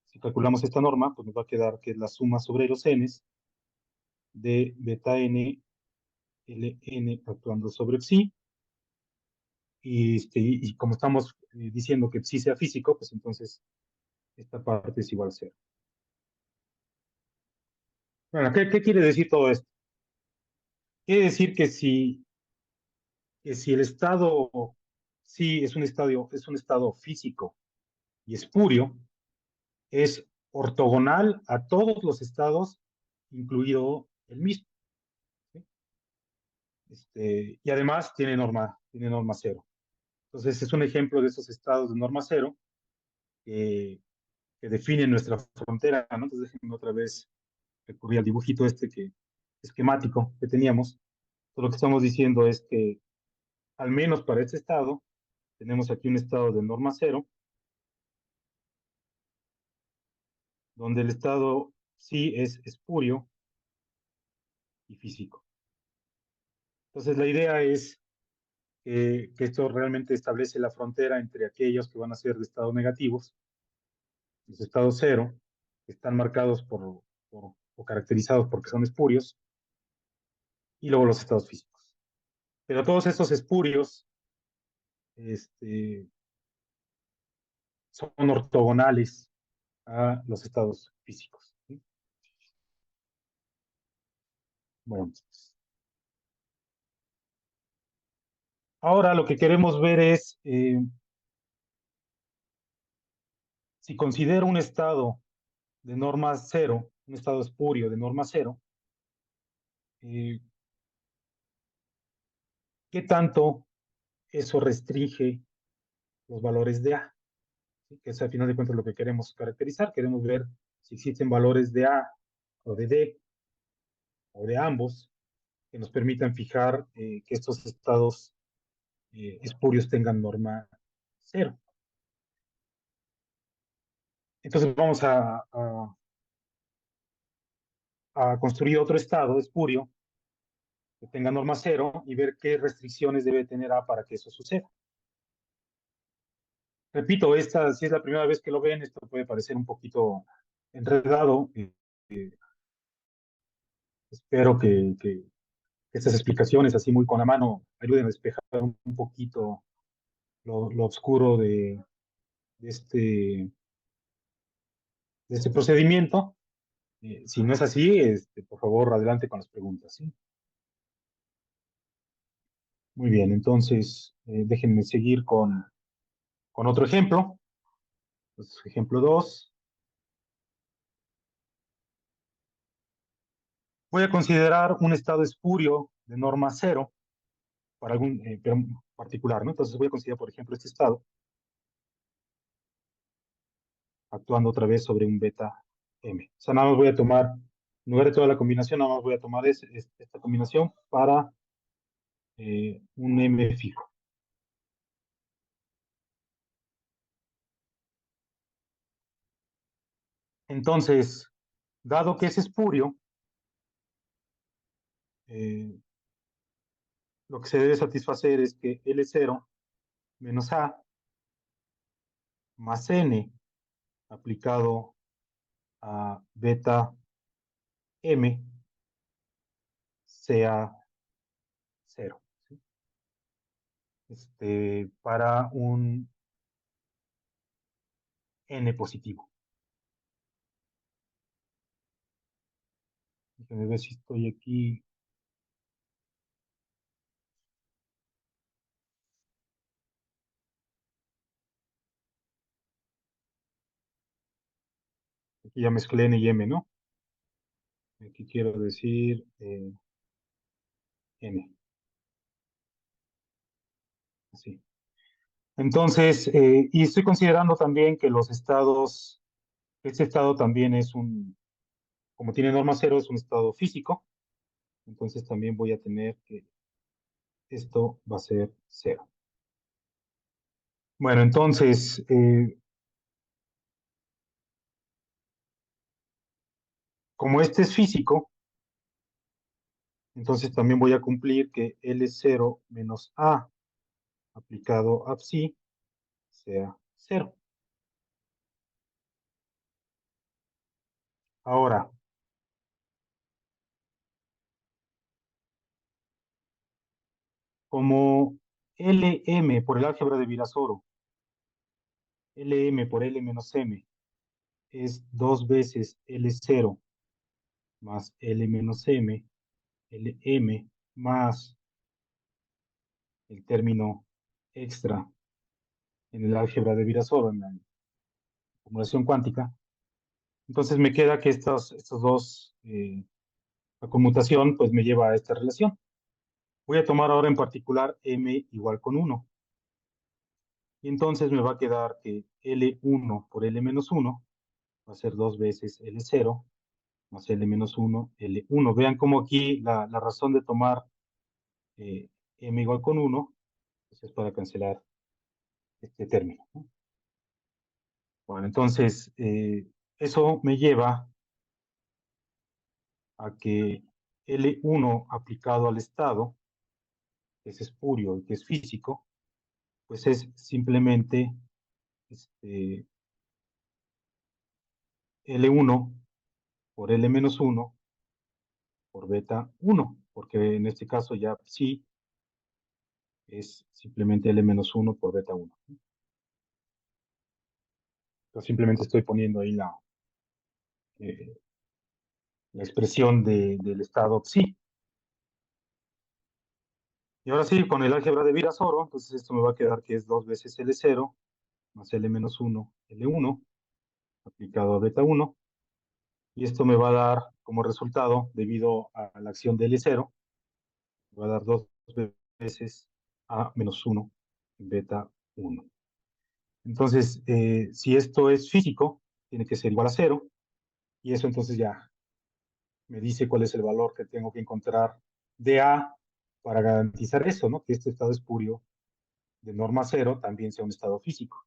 si calculamos esta norma, pues nos va a quedar que es la suma sobre los n's de beta n ln actuando sobre psi. Y como estamos diciendo que psi sea físico, pues entonces esta parte es igual a cero. Bueno, ¿qué quiere decir todo esto? Quiere decir que si el estado psi es un estado físico y espurio, es ortogonal a todos los estados, incluido el mismo. ¿Sí? Y además tiene norma cero. Entonces es un ejemplo de esos estados de norma cero que definen nuestra frontera, ¿no? Entonces déjenme otra vez recurrir al dibujito esquemático que teníamos. Todo lo que estamos diciendo es que al menos para este estado tenemos aquí un estado de norma cero, donde el estado sí es espurio y físico. Entonces la idea es que esto realmente establece la frontera entre aquellos que van a ser de estado negativos, los estados cero, que están marcados o caracterizados porque son espurios, y luego los estados físicos. Pero todos estos espurios este, son ortogonales a los estados físicos. ¿Sí? Bueno, ahora lo que queremos ver es si considero un estado de norma cero, un estado espurio de norma cero, eh, ¿qué tanto eso restringe los valores de A? ¿Sí? Que es al final de cuentas lo que queremos caracterizar. Queremos ver si existen valores de A o de D o de ambos que nos permitan fijar que estos estados espurios tengan norma cero. Entonces vamos a construir otro estado espurio que tenga norma cero y ver qué restricciones debe tener A para que eso suceda. Repito, si es la primera vez que lo ven, esto puede parecer un poquito enredado. Eh, espero que estas explicaciones, así muy con la mano, ayuden a despejar un poquito lo oscuro de este, de este procedimiento. Si no es así, por favor, adelante con las preguntas. ¿Sí? Muy bien, entonces déjenme seguir con otro ejemplo. Pues, ejemplo 2. Voy a considerar un estado espurio de norma cero para algún pero particular, ¿no? Entonces voy a considerar, por ejemplo, este estado actuando otra vez sobre un beta M. O sea, nada más voy a tomar, en lugar de toda la combinación, nada más voy a tomar esta combinación para un M fijo. Entonces, dado que es espurio, eh, lo que se debe satisfacer es que L0 menos A más N aplicado a beta M sea cero. ¿Sí? Para un N positivo. Déjenme ver si estoy aquí. Aquí ya mezclé N y M, ¿no? Aquí quiero decir N. Así. Entonces, y estoy considerando también que este estado también es como tiene norma cero, es un estado físico. Entonces también voy a tener que esto va a ser cero. Bueno, entonces, como este es físico, entonces también voy a cumplir que L0 menos A aplicado a psi sea 0. Ahora, como LM por el álgebra de Virasoro, LM por L menos M es 2 veces L0 más L menos M, LM más el término extra en el álgebra de Virasoro, en la acumulación cuántica. Entonces me queda que estos dos, la conmutación, pues me lleva a esta relación. Voy a tomar ahora en particular M igual con 1. Y entonces me va a quedar que L1 por L menos 1 va a ser 2 veces L0 más L menos 1, L1. Vean cómo aquí la razón de tomar eh, M igual con 1 pues es para cancelar este término, ¿no? Bueno, entonces eso me lleva a que L1 aplicado al estado, que es espurio y que es físico, pues es simplemente este, L1 por L menos 1 por beta 1, porque en este caso ya sí es simplemente L menos 1 por beta 1. Yo simplemente estoy poniendo ahí eh, la expresión del estado psi. Y ahora sí, con el álgebra de Virasoro, entonces esto me va a quedar que es 2 veces L0 más L menos 1, L1, aplicado a beta 1. Y esto me va a dar como resultado, debido a la acción de L0, me va a dar 2 veces A menos 1 beta 1. Entonces, si esto es físico, tiene que ser igual a 0. Y eso entonces ya me dice cuál es el valor que tengo que encontrar de A para garantizar eso, ¿no? Que este estado espurio de norma 0 también sea un estado físico.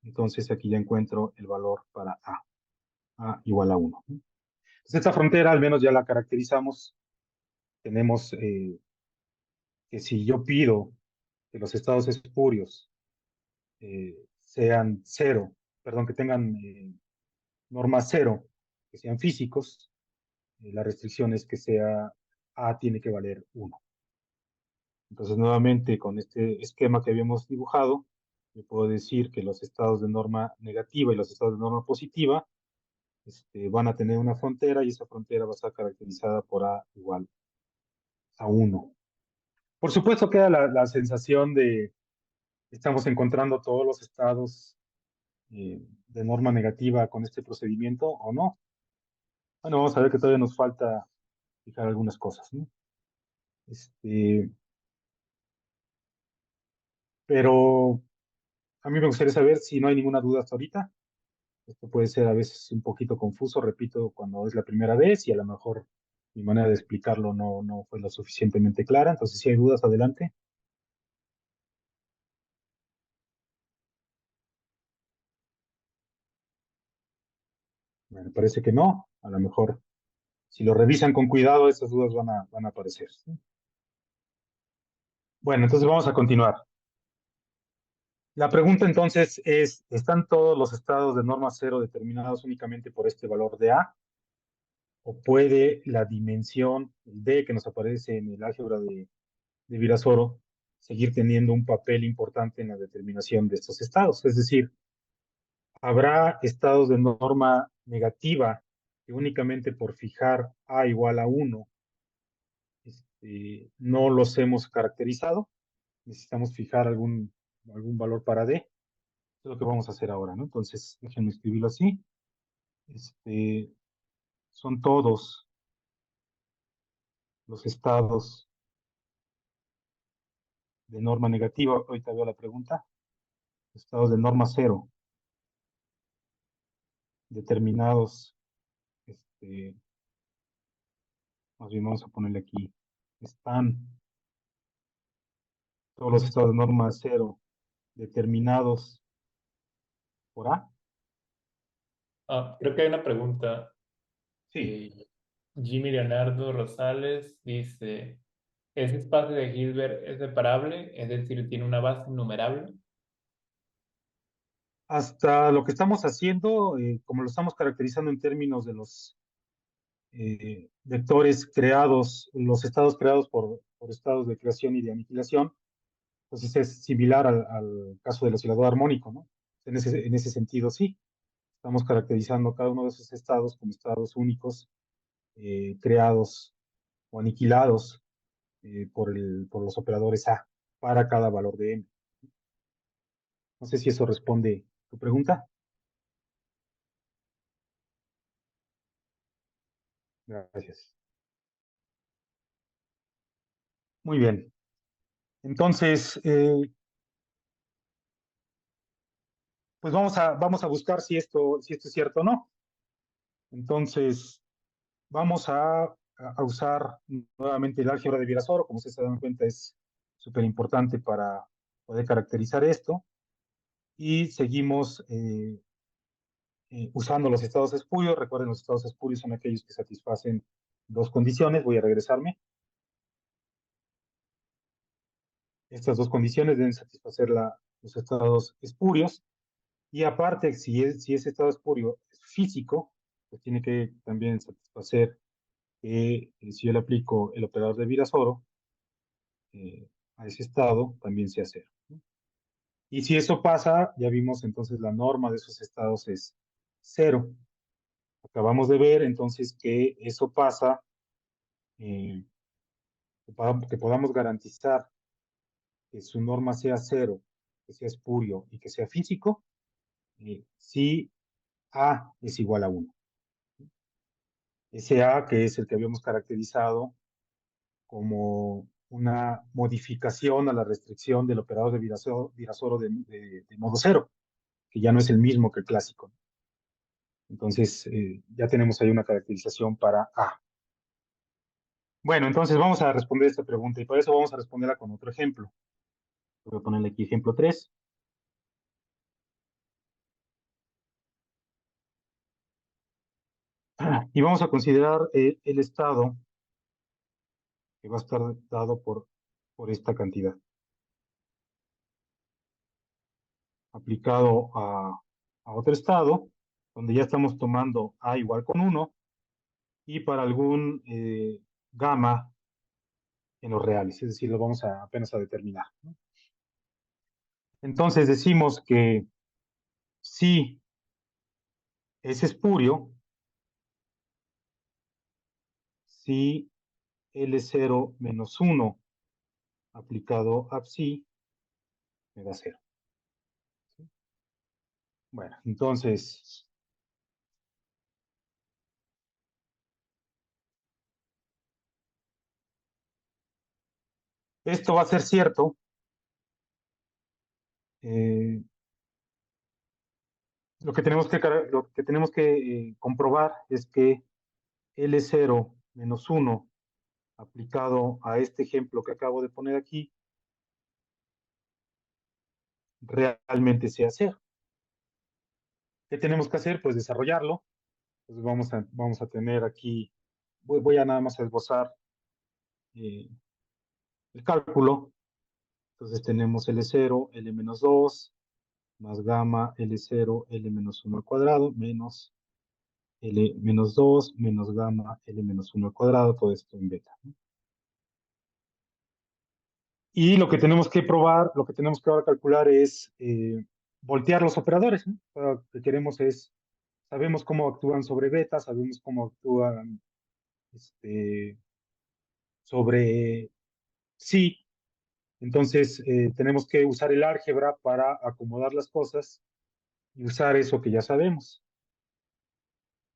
Entonces aquí ya encuentro el valor para A igual a 1. Entonces esta frontera al menos ya la caracterizamos. Tenemos que si yo pido que los estados espurios sean 0, perdón, que tengan norma 0, que sean físicos, la restricción es que sea A tiene que valer 1. Entonces, nuevamente, con este esquema que habíamos dibujado, yo puedo decir que los estados de norma negativa y los estados de norma positiva van a tener una frontera y esa frontera va a estar caracterizada por A igual a 1. Por supuesto, queda la sensación de que estamos encontrando todos los estados de norma negativa con este procedimiento o no. Bueno, vamos a ver que todavía nos falta fijar algunas cosas, ¿no? Este, pero a mí me gustaría saber si no hay ninguna duda hasta ahorita. Esto puede ser a veces un poquito confuso, repito, cuando es la primera vez y a lo mejor mi manera de explicarlo no fue lo suficientemente clara. Entonces, si hay dudas, adelante. Bueno, parece que no. A lo mejor, si lo revisan con cuidado, esas dudas van a aparecer, ¿sí? Bueno, entonces vamos a continuar. La pregunta entonces es, ¿están todos los estados de norma cero determinados únicamente por este valor de A? ¿O puede la dimensión D que nos aparece en el álgebra de Virasoro seguir teniendo un papel importante en la determinación de estos estados? Es decir, ¿habrá estados de norma negativa que únicamente por fijar A igual a 1 no los hemos caracterizado? Necesitamos fijar algún valor para D. Eso es lo que vamos a hacer ahora, ¿no? Entonces, déjenme escribirlo así. Este, son todos los estados de norma negativa. Ahorita veo la pregunta. Estados de norma cero determinados. Este, Más bien vamos a ponerle aquí. Están todos los estados de norma cero determinados por A. Creo que hay una pregunta. Sí. eh, Jimmy Leonardo Rosales dice, ¿ese espacio de Hilbert es separable? Es decir, ¿tiene una base innumerable? Hasta lo que estamos haciendo, como lo estamos caracterizando en términos de los vectores creados, los estados creados por estados de creación y de aniquilación, entonces es similar al caso del oscilador armónico, ¿no? En ese sentido, sí, estamos caracterizando cada uno de esos estados como estados únicos, creados o aniquilados por los operadores A para cada valor de M. No sé si eso responde tu pregunta. Gracias. Muy bien. Entonces, pues vamos a buscar si esto es cierto o no. Entonces, vamos a usar nuevamente el álgebra de Virasoro. Como ustedes se dan cuenta, es súper importante para poder caracterizar esto. Y seguimos usando los estados espurios. Recuerden, los estados espurios son aquellos que satisfacen dos condiciones. Voy a regresarme. Estas dos condiciones deben satisfacer los estados espurios. Y aparte, si ese estado espurio es físico, pues tiene que también satisfacer que si yo le aplico el operador de Virasoro a ese estado, también sea cero, ¿no? Y si eso pasa, ya vimos entonces la norma de esos estados es cero. Acabamos de ver entonces que eso pasa, eh, que podamos garantizar que su norma sea cero, que sea espurio y que sea físico, si A es igual a uno. Ese A, que es el que habíamos caracterizado como una modificación a la restricción del operador de Virasoro de modo cero, que ya no es el mismo que el clásico. Entonces, ya tenemos ahí una caracterización para A. Bueno, entonces vamos a responder esta pregunta y por eso vamos a responderla con otro ejemplo. Voy a ponerle aquí ejemplo 3. Y vamos a considerar el estado que va a estar dado por esta cantidad, aplicado a otro estado, donde ya estamos tomando A igual con 1 y para algún gamma en los reales, es decir, lo vamos a apenas a determinar, ¿no? Entonces decimos que si es espurio, si L0 menos 1 aplicado a psi me da 0. ¿Sí? Bueno, entonces, esto va a ser cierto. Eh, lo que tenemos que comprobar es que L0 menos 1 aplicado a este ejemplo que acabo de poner aquí realmente sea 0. ¿Qué tenemos que hacer? Pues desarrollarlo. Entonces vamos a tener aquí, voy a nada más a esbozar eh, el cálculo. Entonces tenemos L0, L menos 2, más gamma L0, L menos 1 al cuadrado, menos L menos 2, menos gamma L menos 1 al cuadrado, todo esto en beta, ¿no? Y lo que tenemos que probar, lo que tenemos que ahora calcular es voltear los operadores, ¿no? Lo que queremos es, sabemos cómo actúan sobre beta, sabemos cómo actúan sobre sí. Entonces, tenemos que usar el álgebra para acomodar las cosas y usar eso que ya sabemos.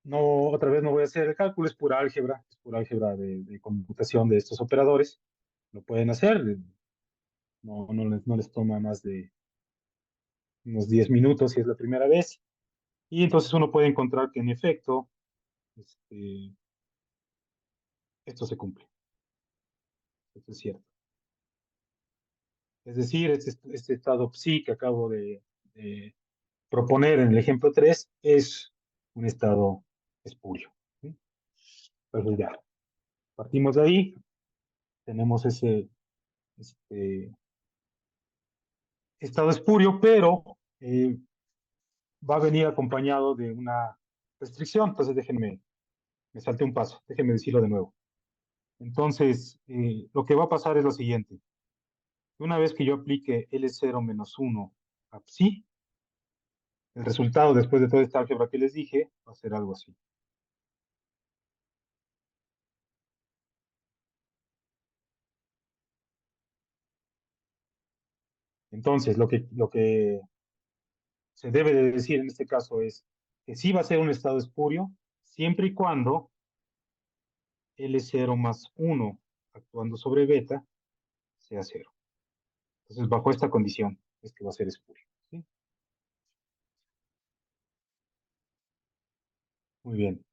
No, otra vez no voy a hacer el cálculo, es pura álgebra de computación de estos operadores. Lo pueden hacer, no les toma más de unos 10 minutos si es la primera vez. Y entonces uno puede encontrar que en efecto, este, esto se cumple, esto es cierto. Es decir, este estado psi que acabo de proponer en el ejemplo 3 es un estado espurio, ¿sí? Entonces ya, partimos de ahí, tenemos ese este, estado espurio, pero va a venir acompañado de una restricción. Entonces me salté un paso, déjenme decirlo de nuevo. Entonces, lo que va a pasar es lo siguiente. Una vez que yo aplique L0 menos 1 a psi, el resultado después de toda esta álgebra que les dije va a ser algo así. Entonces, lo que se debe de decir en este caso es que sí va a ser un estado espurio siempre y cuando L0 más 1 actuando sobre beta sea 0. Entonces, bajo esta condición es que va a ser espurio. ¿Sí? Muy bien.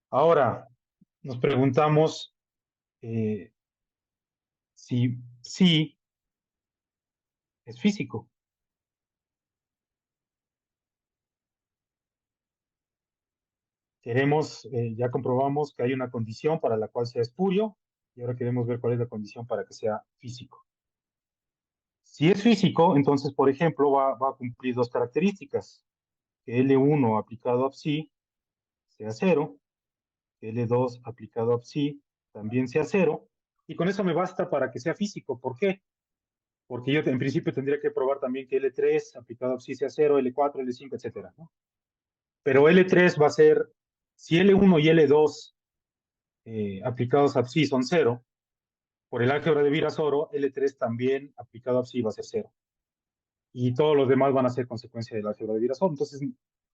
Ahora, nos preguntamos si es físico. Ya comprobamos que hay una condición para la cual sea espurio y ahora queremos ver cuál es la condición para que sea físico. Si es físico, entonces, por ejemplo, va a cumplir dos características. Que L1 aplicado a psi sea cero, que L2 aplicado a psi también sea cero, y con eso me basta para que sea físico. ¿Por qué? Porque yo en principio tendría que probar también que L3 aplicado a psi sea cero, L4, L5, etcétera, ¿no? Pero L3 va a ser, si L1 y L2 aplicados a psi son cero, por el álgebra de Virasoro, L3 también aplicado a psi va a ser cero. Y todos los demás van a ser consecuencia del álgebra de Virasoro. Entonces,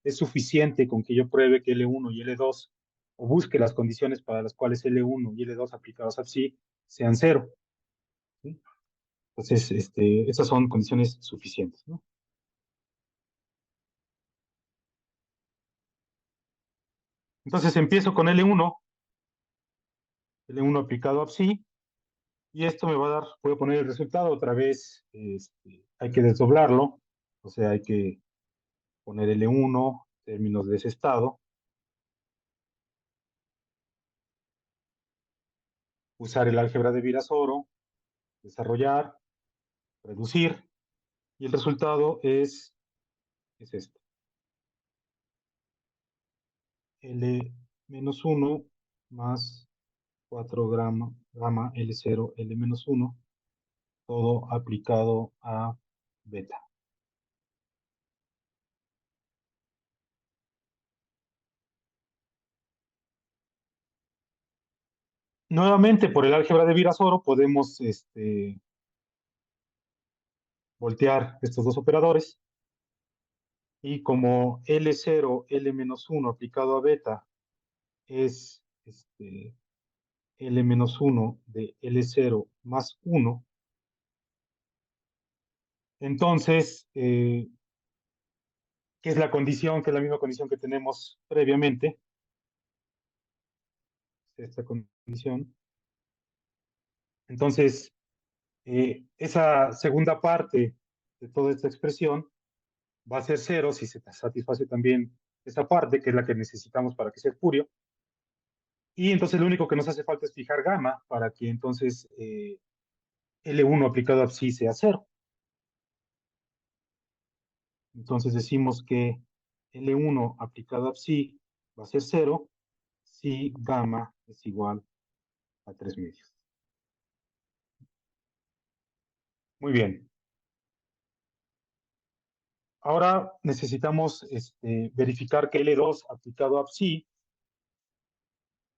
es suficiente con que yo pruebe que L1 y L2, o busque las condiciones para las cuales L1 y L2 aplicados a psi sean cero. ¿Sí? Entonces, esas son condiciones suficientes, ¿no? Entonces, empiezo con L1 aplicado a psi, y esto me va a dar, voy a poner el resultado otra vez, hay que desdoblarlo, o sea, hay que poner L1 en términos de ese estado, usar el álgebra de Virasoro, desarrollar, reducir, y el resultado es este. L menos 1 más 4 gamma L0, L menos 1, todo aplicado a beta. Nuevamente, por el álgebra de Virasoro, podemos voltear estos dos operadores. Y como L0, L menos 1 aplicado a beta es L menos 1 de L0 más 1, entonces, ¿qué es la condición? Que es la misma condición que tenemos previamente, esta condición. Entonces, esa segunda parte de toda esta expresión va a ser cero si se satisface también esa parte, que es la que necesitamos para que sea espurio. Y entonces lo único que nos hace falta es fijar gamma para que entonces L1 aplicado a psi sea cero. Entonces decimos que L1 aplicado a psi va a ser cero si gamma es igual a 3 medios. Muy bien. Ahora necesitamos verificar que L2 aplicado a psi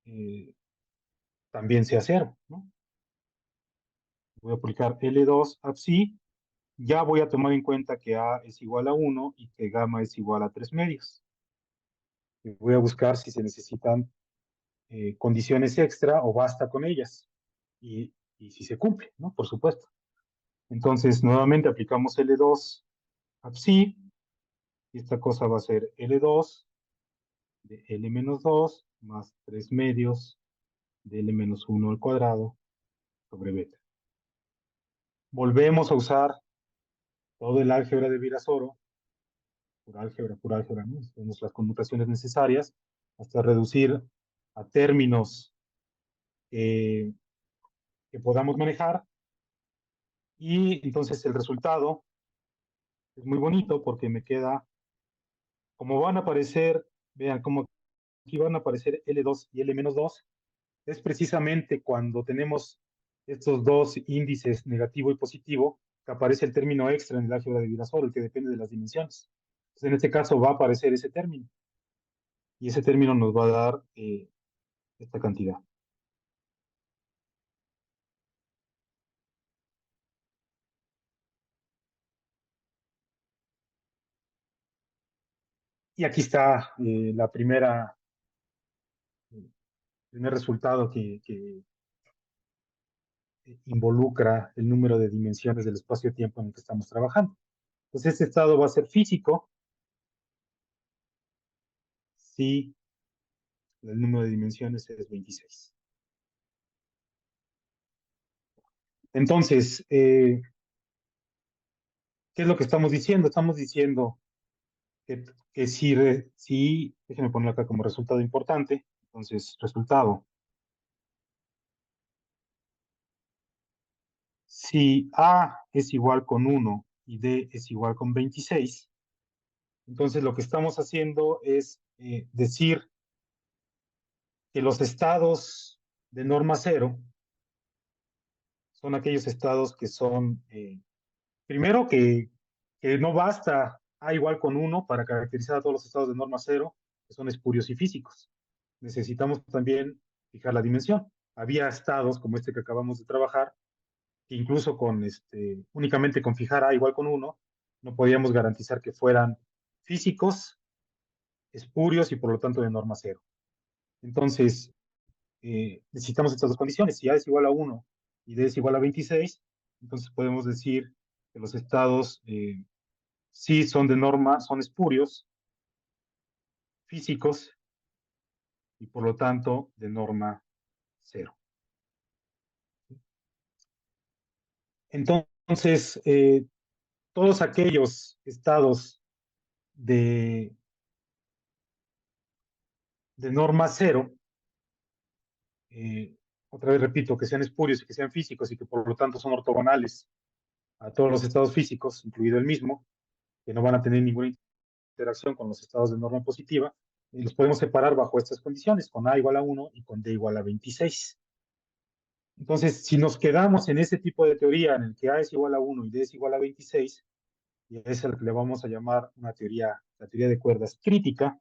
eh, también sea cero, ¿no? Voy a aplicar L2 a psi, ya voy a tomar en cuenta que A es igual a 1 y que gamma es igual a 3 medios. Y voy a buscar si se necesitan condiciones extra o basta con ellas. Y si se cumple, ¿no? Por supuesto. Entonces, nuevamente aplicamos L2 a psi, y esta cosa va a ser L2 de L menos 2 más 3 medios de L menos 1 al cuadrado sobre beta. Volvemos a usar todo el álgebra de Virasoro, pura álgebra, ¿no? Tenemos las conmutaciones necesarias hasta reducir a términos que podamos manejar, y entonces el resultado es muy bonito porque me queda como van a aparecer, vean, como aquí van a aparecer L2 y L-2, es precisamente cuando tenemos estos dos índices negativo y positivo que aparece el término extra en el álgebra de Virasoro, el que depende de las dimensiones. Entonces, en este caso va a aparecer ese término y ese término nos va a dar esta cantidad. Y aquí está la primer resultado que involucra el número de dimensiones del espacio-tiempo en el que estamos trabajando. Entonces, este estado va a ser físico si el número de dimensiones es 26. Entonces, ¿qué es lo que estamos diciendo? Estamos diciendo que si, déjenme poner acá como resultado importante, entonces, resultado, si A es igual con 1 y D es igual con 26, entonces lo que estamos haciendo es decir que los estados de norma cero son aquellos estados que son, primero que no basta A igual con 1 para caracterizar a todos los estados de norma cero, que son espurios y físicos. Necesitamos también fijar la dimensión. Había estados como este que acabamos de trabajar, que incluso únicamente con fijar A igual con 1, no podíamos garantizar que fueran físicos, espurios y por lo tanto de norma cero. Entonces, necesitamos estas dos condiciones. Si A es igual a 1 y D es igual a 26, entonces podemos decir que los estados sí son de norma, son espurios, físicos y por lo tanto de norma cero. Entonces, todos aquellos estados de, de norma cero, eh, otra vez repito, que sean espurios y que sean físicos y que por lo tanto son ortogonales a todos los estados físicos, incluido el mismo, que no van a tener ninguna interacción con los estados de norma positiva, y los podemos separar bajo estas condiciones, con A igual a 1 y con D igual a 26. Entonces, si nos quedamos en ese tipo de teoría en el que A es igual a 1 y D es igual a 26, y a esa le vamos a llamar una teoría, la teoría de cuerdas crítica,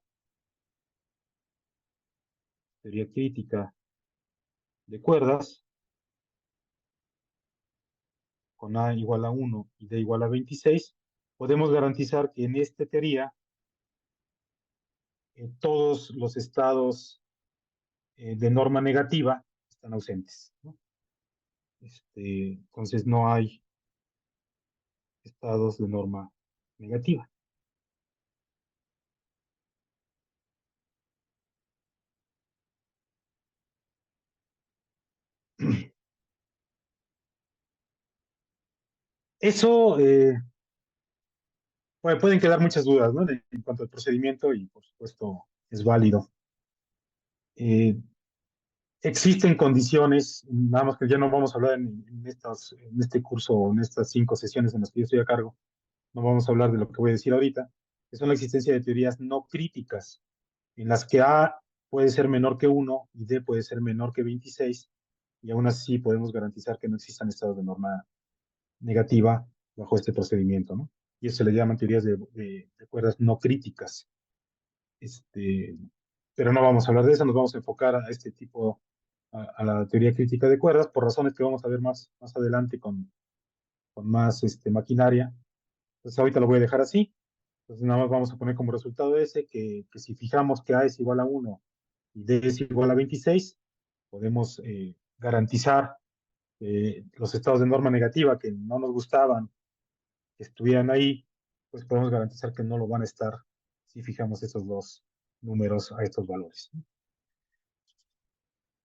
teoría crítica de cuerdas, con A igual a 1 y D igual a 26, podemos garantizar que en esta teoría todos los estados de norma negativa están ausentes, ¿no? Entonces no hay estados de norma negativa. Eso, bueno, pueden quedar muchas dudas, ¿no? En cuanto al procedimiento y por supuesto es válido. Eh, Existen condiciones, nada más que ya no vamos a hablar en este curso o en estas 5 sesiones en las que yo estoy a cargo, no vamos a hablar de lo que voy a decir ahorita, que son la existencia de teorías no críticas, en las que A puede ser menor que 1 y D puede ser menor que 26, y aún así podemos garantizar que no existan estados de norma negativa bajo este procedimiento, ¿no? Y eso se le llaman teorías de cuerdas no críticas. Este, pero no vamos a hablar de eso, nos vamos a enfocar a este tipo, a la teoría crítica de cuerdas, por razones que vamos a ver más adelante con más maquinaria. Entonces ahorita lo voy a dejar así. Entonces nada más vamos a poner como resultado ese que si fijamos que A es igual a 1 y D es igual a 26, podemos garantizar los estados de norma negativa que no nos gustaban, que estuvieran ahí, pues podemos garantizar que no lo van a estar si fijamos esos dos números a estos valores.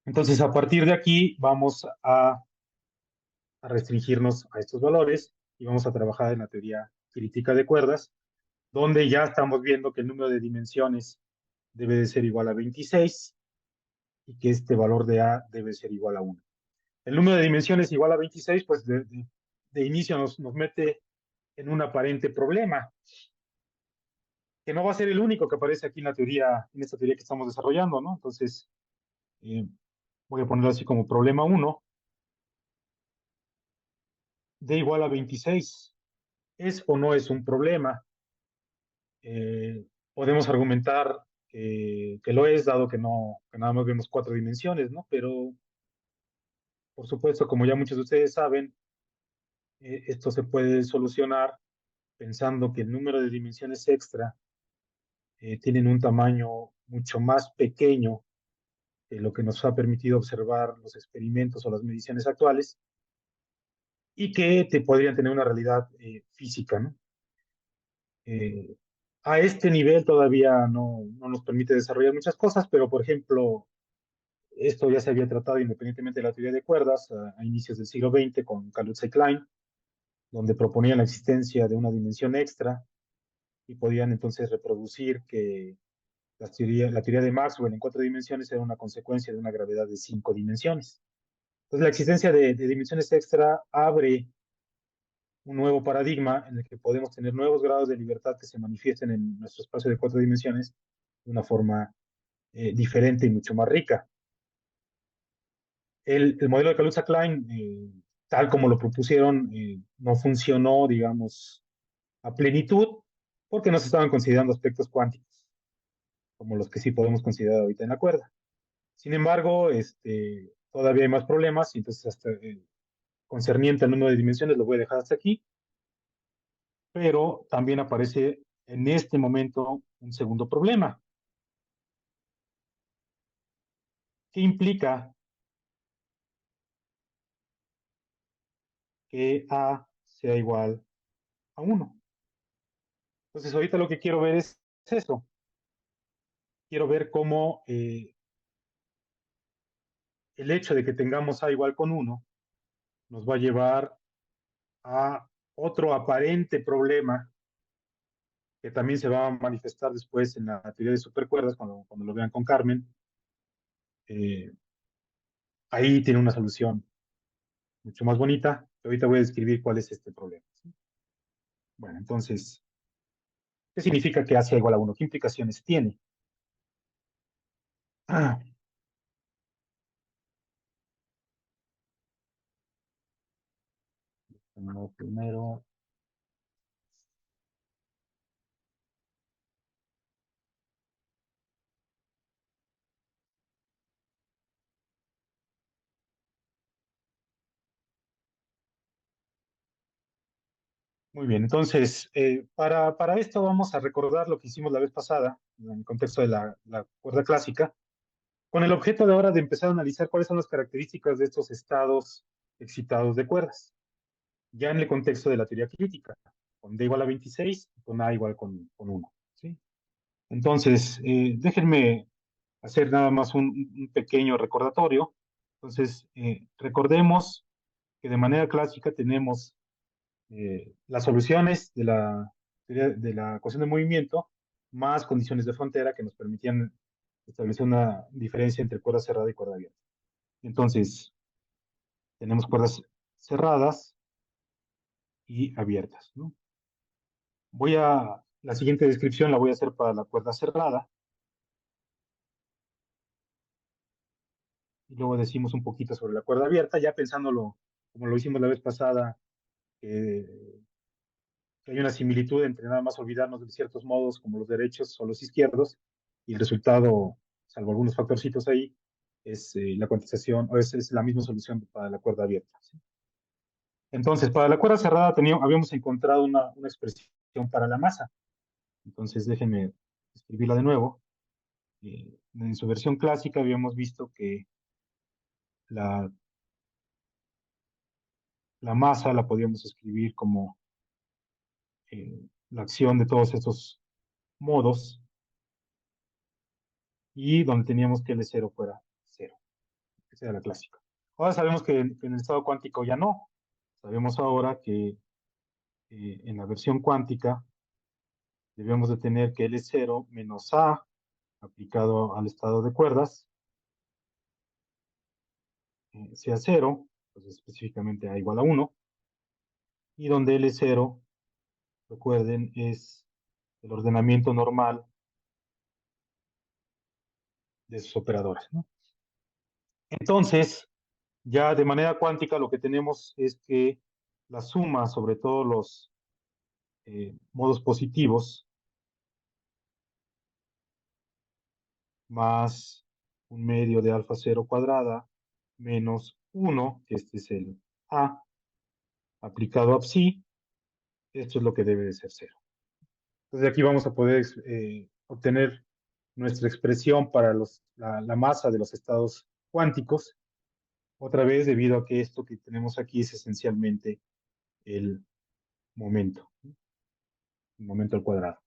Entonces, a partir de aquí vamos a restringirnos a estos valores y vamos a trabajar en la teoría crítica de cuerdas, donde ya estamos viendo que el número de dimensiones debe de ser igual a 26 y que este valor de A debe ser igual a 1. El número de dimensiones igual a 26, pues de, inicio nos mete en un aparente problema, que no va a ser el único que aparece aquí en la teoría, en esta teoría que estamos desarrollando, ¿no? Entonces, eh, voy a ponerlo así como problema uno, d igual a 26. ¿Es o no es un problema? Eh, Podemos argumentar que lo es, dado que no, que nada más vemos cuatro dimensiones, ¿no? Pero, por supuesto, como ya muchos de ustedes saben, esto se puede solucionar pensando que el número de dimensiones extra tienen un tamaño mucho más pequeño que lo que nos ha permitido observar los experimentos o las mediciones actuales y que te podrían tener una realidad física, ¿no? Eh, a este nivel todavía no nos permite desarrollar muchas cosas, pero por ejemplo, esto ya se había tratado independientemente de la teoría de cuerdas a inicios del siglo XX con Kaluza y Klein, donde proponían la existencia de una dimensión extra y podían entonces reproducir que la teoría de Maxwell en cuatro dimensiones era una consecuencia de una gravedad de cinco dimensiones. Entonces, la existencia de dimensiones extra abre un nuevo paradigma en el que podemos tener nuevos grados de libertad que se manifiesten en nuestro espacio de cuatro dimensiones de una forma diferente y mucho más rica. El modelo de Kaluza-Klein, tal como lo propusieron, no funcionó, digamos, a plenitud, porque no se estaban considerando aspectos cuánticos, como los que sí podemos considerar ahorita en la cuerda. Sin embargo, todavía hay más problemas, y entonces hasta concerniente al número de dimensiones lo voy a dejar hasta aquí, pero también aparece en este momento un segundo problema, que implica que A sea igual a 1. Entonces, ahorita lo que quiero ver es eso. Quiero ver cómo el hecho de que tengamos A igual con 1 nos va a llevar a otro aparente problema que también se va a manifestar después en la teoría de supercuerdas, cuando lo vean con Carmen. Eh, Ahí tiene una solución mucho más bonita. Ahorita voy a describir cuál es este problema. ¿Sí? Bueno, entonces, ¿qué significa que A sea igual a 1? ¿Qué implicaciones tiene? Ah, primero. Muy bien, entonces, para esto vamos a recordar lo que hicimos la vez pasada, en el contexto de la cuerda clásica, con el objeto de ahora de empezar a analizar cuáles son las características de estos estados excitados de cuerdas, ya en el contexto de la teoría crítica, con D igual a 26 y con A igual con 1. ¿Sí? Entonces, déjenme hacer nada más un pequeño recordatorio. Entonces, recordemos que de manera clásica tenemos las soluciones de la ecuación de movimiento más condiciones de frontera que nos permitían establecer una diferencia entre cuerda cerrada y cuerda abierta. Entonces, tenemos cuerdas cerradas y abiertas, ¿no? La siguiente descripción la voy a hacer para la cuerda cerrada y luego decimos un poquito sobre la cuerda abierta, ya pensándolo como lo hicimos la vez pasada, que hay una similitud entre nada más olvidarnos de ciertos modos como los derechos o los izquierdos y el resultado, salvo algunos factorcitos ahí, es la cuantización o es la misma solución para la cuerda abierta. ¿Sí? Entonces, para la cuerda cerrada habíamos encontrado una expresión para la masa. Entonces, déjenme escribirla de nuevo. En su versión clásica habíamos visto que la, la masa la podíamos escribir como la acción de todos estos modos y donde teníamos que L0 fuera 0. Esa era la clásica. Ahora sabemos que en el estado cuántico ya no. Sabemos ahora que en la versión cuántica debemos de tener que L0 menos A aplicado al estado de cuerdas sea 0, pues específicamente A igual a 1, y donde L0, recuerden, es el ordenamiento normal de esos operadores, ¿no? Entonces, ya de manera cuántica lo que tenemos es que la suma sobre todos los modos positivos más un medio de alfa cero cuadrada menos 1, que este es el A, aplicado a psi, esto es lo que debe de ser cero. Entonces aquí vamos a poder obtener nuestra expresión para la masa de los estados cuánticos, otra vez debido a que esto que tenemos aquí es esencialmente el momento, el momento al cuadrado.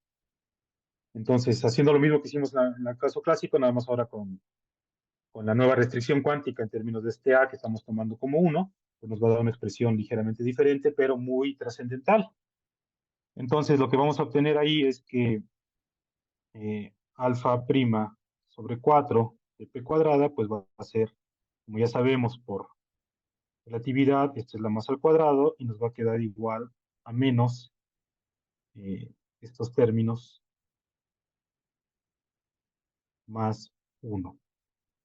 Entonces, haciendo lo mismo que hicimos en el caso clásico, nada más ahora con la nueva restricción cuántica en términos de este A que estamos tomando como 1, pues nos va a dar una expresión ligeramente diferente, pero muy trascendental. Entonces, lo que vamos a obtener ahí es que alfa prima sobre 4 de p cuadrada, pues va a ser, como ya sabemos, por relatividad, esta es la masa al cuadrado, y nos va a quedar igual a menos estos términos más 1.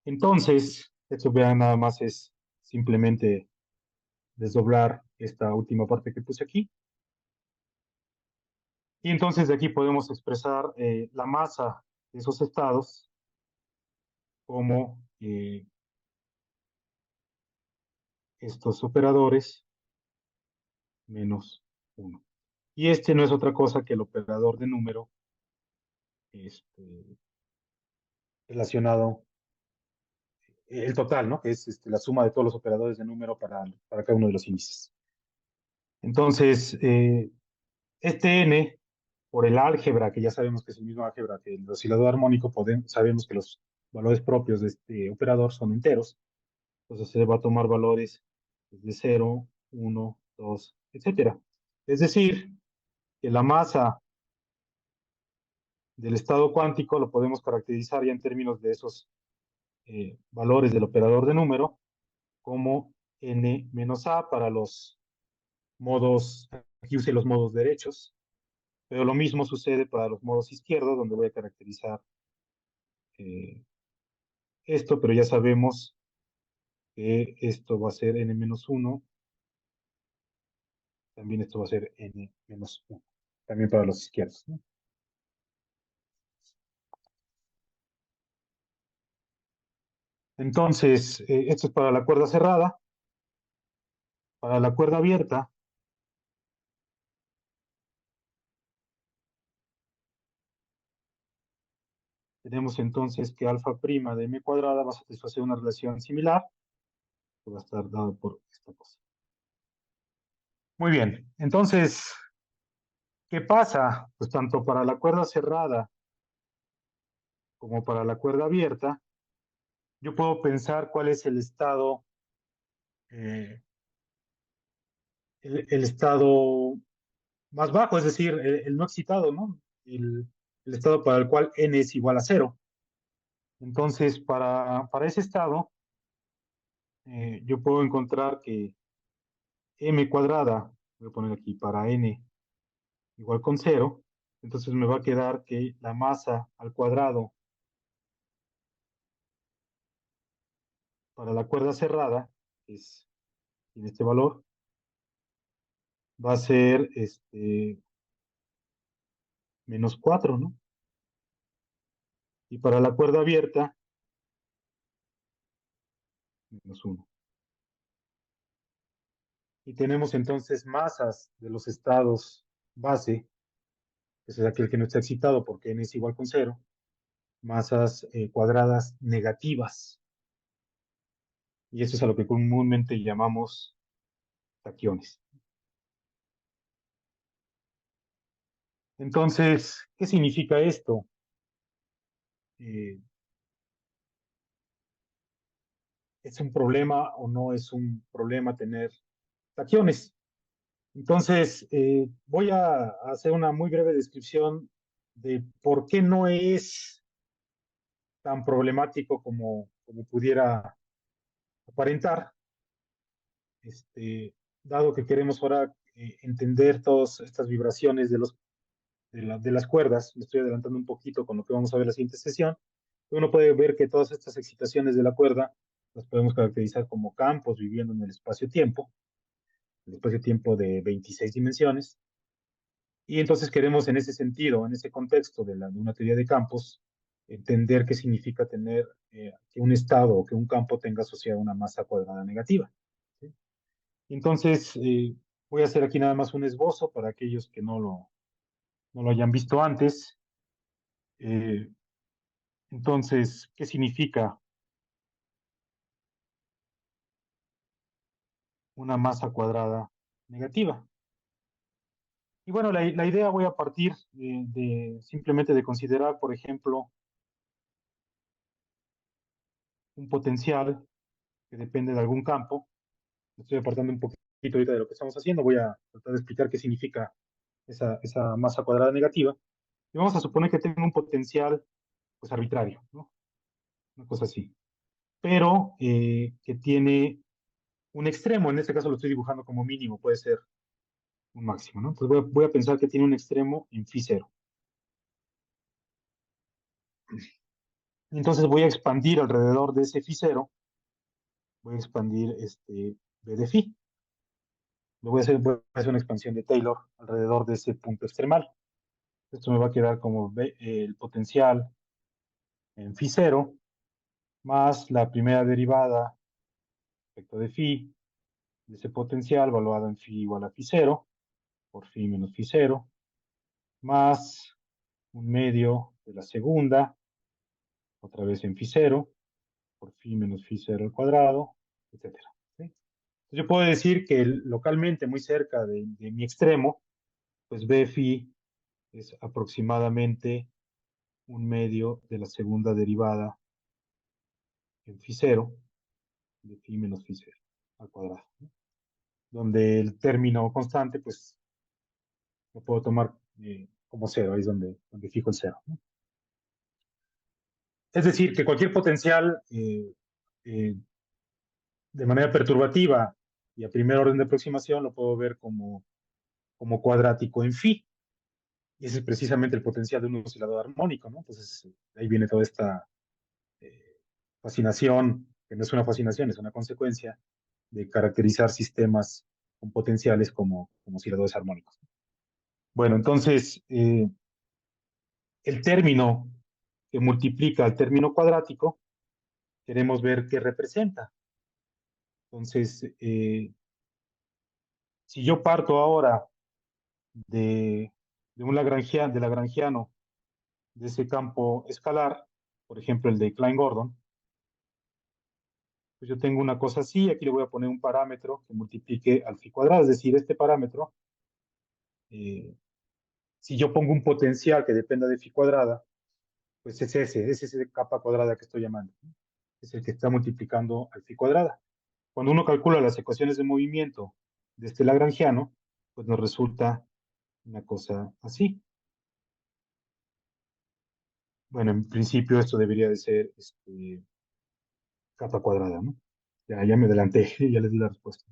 Entonces, esto vean nada más es simplemente desdoblar esta última parte que puse aquí. Y entonces de aquí podemos expresar la masa de esos estados como estos operadores menos 1. Y este no es otra cosa que el operador de número este, relacionado, el total, ¿no? Que es la suma de todos los operadores de número para cada uno de los índices. Entonces, este n, por el álgebra, que ya sabemos que es el mismo álgebra que el oscilador armónico, sabemos que los valores propios de este operador son enteros. Entonces se va a tomar valores de 0, 1, 2, etcétera. Es decir, que la masa del estado cuántico lo podemos caracterizar ya en términos de esos valores del operador de número como n menos a para los modos, aquí usé los modos derechos, pero lo mismo sucede para los modos izquierdos, donde voy a caracterizar eh, esto, pero ya sabemos que esto va a ser n menos 1, también esto va a ser n menos 1, también para los izquierdos, ¿no? Entonces, esto es para la cuerda cerrada. Para la cuerda abierta, tenemos entonces que alfa prima de m cuadrada va a satisfacer una relación similar, que va a estar dado por esta cosa. Muy bien, entonces, ¿qué pasa? Pues tanto para la cuerda cerrada como para la cuerda abierta, yo puedo pensar cuál es el estado, eh, el estado más bajo, es decir, el no excitado, ¿no? El estado para el cual n es igual a cero. Entonces, para ese estado, yo puedo encontrar que m cuadrada, voy a poner aquí para n igual con cero, entonces me va a quedar que la masa al cuadrado para la cuerda cerrada, que es en este valor, va a ser menos 4, ¿no? Y para la cuerda abierta, menos 1. Y tenemos entonces masas de los estados base, que es aquel que no está excitado porque n es igual con cero, masas cuadradas negativas. Y eso es a lo que comúnmente llamamos taquiones. Entonces, ¿qué significa esto? Eh, ¿Es un problema o no es un problema tener taquiones? Entonces, voy a hacer una muy breve descripción de por qué no es tan problemático como pudiera aparentar, dado que queremos ahora entender todas estas vibraciones de los de las cuerdas, me estoy adelantando un poquito con lo que vamos a ver en la siguiente sesión, uno puede ver que todas estas excitaciones de la cuerda las podemos caracterizar como campos viviendo en el espacio-tiempo de 26 dimensiones, y entonces queremos en ese sentido, en ese contexto de una teoría de campos, entender qué significa tener que un estado o que un campo tenga asociada una masa cuadrada negativa. ¿Sí? Entonces, voy a hacer aquí nada más un esbozo para aquellos que no lo hayan visto antes. Eh, entonces, ¿qué significa una masa cuadrada negativa? Y bueno, la idea voy a partir simplemente de considerar, por ejemplo, un potencial que depende de algún campo. Me estoy apartando un poquito ahorita de lo que estamos haciendo. Voy a tratar de explicar qué significa esa masa cuadrada negativa. Y vamos a suponer que tengo un potencial pues arbitrario, ¿no? Una cosa así. Pero que tiene un extremo, en este caso lo estoy dibujando como mínimo, puede ser un máximo, ¿no? Entonces voy a pensar que tiene un extremo en phi cero. Entonces voy a expandir alrededor de ese phi cero, voy a expandir b de phi. Voy a hacer una expansión de Taylor alrededor de ese punto extremal. Esto me va a quedar como el potencial en phi cero más la primera derivada respecto de phi de ese potencial evaluado en phi igual a phi cero por phi menos phi cero más un medio de la segunda, otra vez en phi cero por phi menos phi cero al cuadrado, etcétera. ¿Sí? Entonces yo puedo decir que localmente, muy cerca de mi extremo, pues b phi es aproximadamente un medio de la segunda derivada en phi cero, de phi menos phi cero al cuadrado, ¿no? Donde el término constante, pues lo puedo tomar como cero, ahí es donde fijo el cero, ¿no? Es decir, que cualquier potencial eh, de manera perturbativa y a primer orden de aproximación lo puedo ver como cuadrático en phi. Y ese es precisamente el potencial de un oscilador armónico, ¿no? Entonces, ahí viene toda esta eh, fascinación, que no es una fascinación, es una consecuencia de caracterizar sistemas con potenciales como osciladores armónicos. Bueno, entonces, el término que multiplica al término cuadrático, queremos ver qué representa. Entonces, si yo parto ahora de, un lagrangiano, de ese campo escalar, por ejemplo, el de Klein-Gordon, pues yo tengo una cosa así, aquí le voy a poner un parámetro que multiplique al phi cuadrado, es decir, este parámetro, eh, si yo pongo un potencial que dependa de phi cuadrada, pues es ese capa cuadrada que estoy llamando, ¿no? Es el que está multiplicando al phi cuadrada. Cuando uno calcula las ecuaciones de movimiento de este lagrangiano, pues nos resulta una cosa así. Bueno, en principio esto debería de ser capa cuadrada, ¿no? Ya me adelanté, ya les di la respuesta.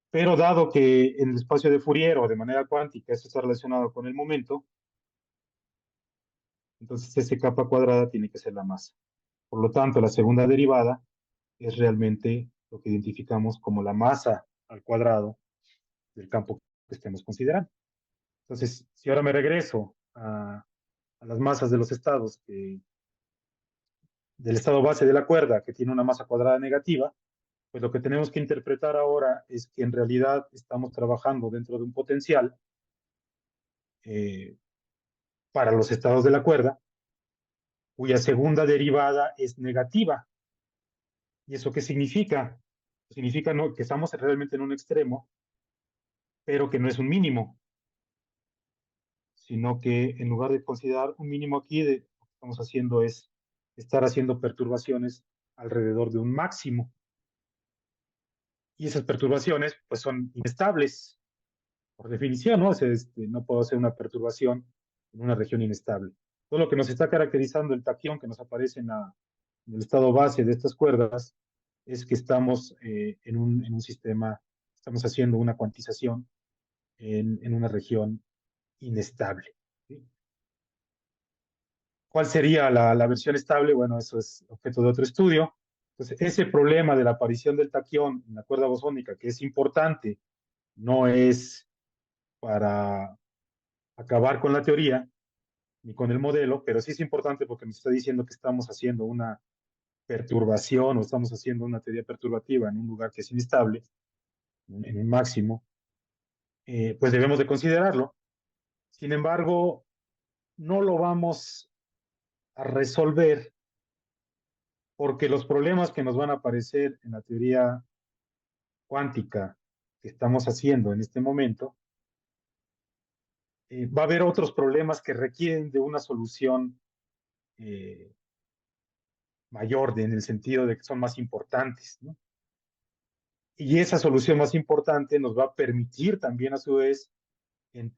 Pero dado que en el espacio de Fourier o de manera cuántica esto está relacionado con el momento, entonces ese capa cuadrada tiene que ser la masa. Por lo tanto, la segunda derivada es realmente lo que identificamos como la masa al cuadrado del campo que estemos considerando. Entonces, si ahora me regreso a las masas de los estados, del estado base de la cuerda, que tiene una masa cuadrada negativa, pues lo que tenemos que interpretar ahora es que en realidad estamos trabajando dentro de un potencial eh, para los estados de la cuerda, cuya segunda derivada es negativa. ¿Y eso qué significa? Significa no, que estamos realmente en un extremo, pero que no es un mínimo, sino que en lugar de considerar un mínimo aquí, lo que estamos haciendo es estar haciendo perturbaciones alrededor de un máximo. Y esas perturbaciones, pues, son inestables, por definición, ¿no? O sea, no puedo hacer una perturbación en una región inestable. Todo lo que nos está caracterizando el taquión que nos aparece en el estado base de estas cuerdas es que estamos en un sistema, estamos haciendo una cuantización en una región inestable. ¿Sí? ¿Cuál sería la versión estable? Bueno, eso es objeto de otro estudio. Entonces, ese problema de la aparición del taquión en la cuerda bosónica, que es importante, no es para acabar con la teoría ni con el modelo, pero sí es importante porque nos está diciendo que estamos haciendo una perturbación o estamos haciendo una teoría perturbativa en un lugar que es inestable, en un máximo, pues debemos de considerarlo. Sin embargo, no lo vamos a resolver porque los problemas que nos van a aparecer en la teoría cuántica que estamos haciendo en este momento, va a haber otros problemas que requieren de una solución eh, mayor, en el sentido de que son más importantes, ¿no? Y esa solución más importante nos va a permitir también a su vez en,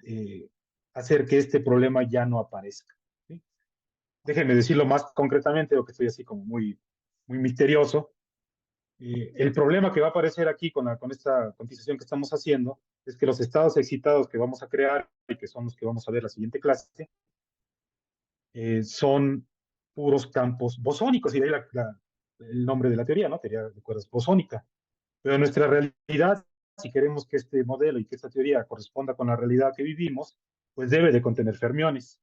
hacer que este problema ya no aparezca. ¿Sí? Déjenme decirlo más concretamente, porque estoy así como muy misterioso. El problema que va a aparecer aquí con esta cuantización que estamos haciendo es que los estados excitados que vamos a crear y que son los que vamos a ver en la siguiente clase, son puros campos bosónicos, y de ahí el nombre de la teoría, ¿no? Teoría de cuerdas bosónica. Pero en nuestra realidad, si queremos que este modelo y que esta teoría corresponda con la realidad que vivimos, pues debe de contener fermiones.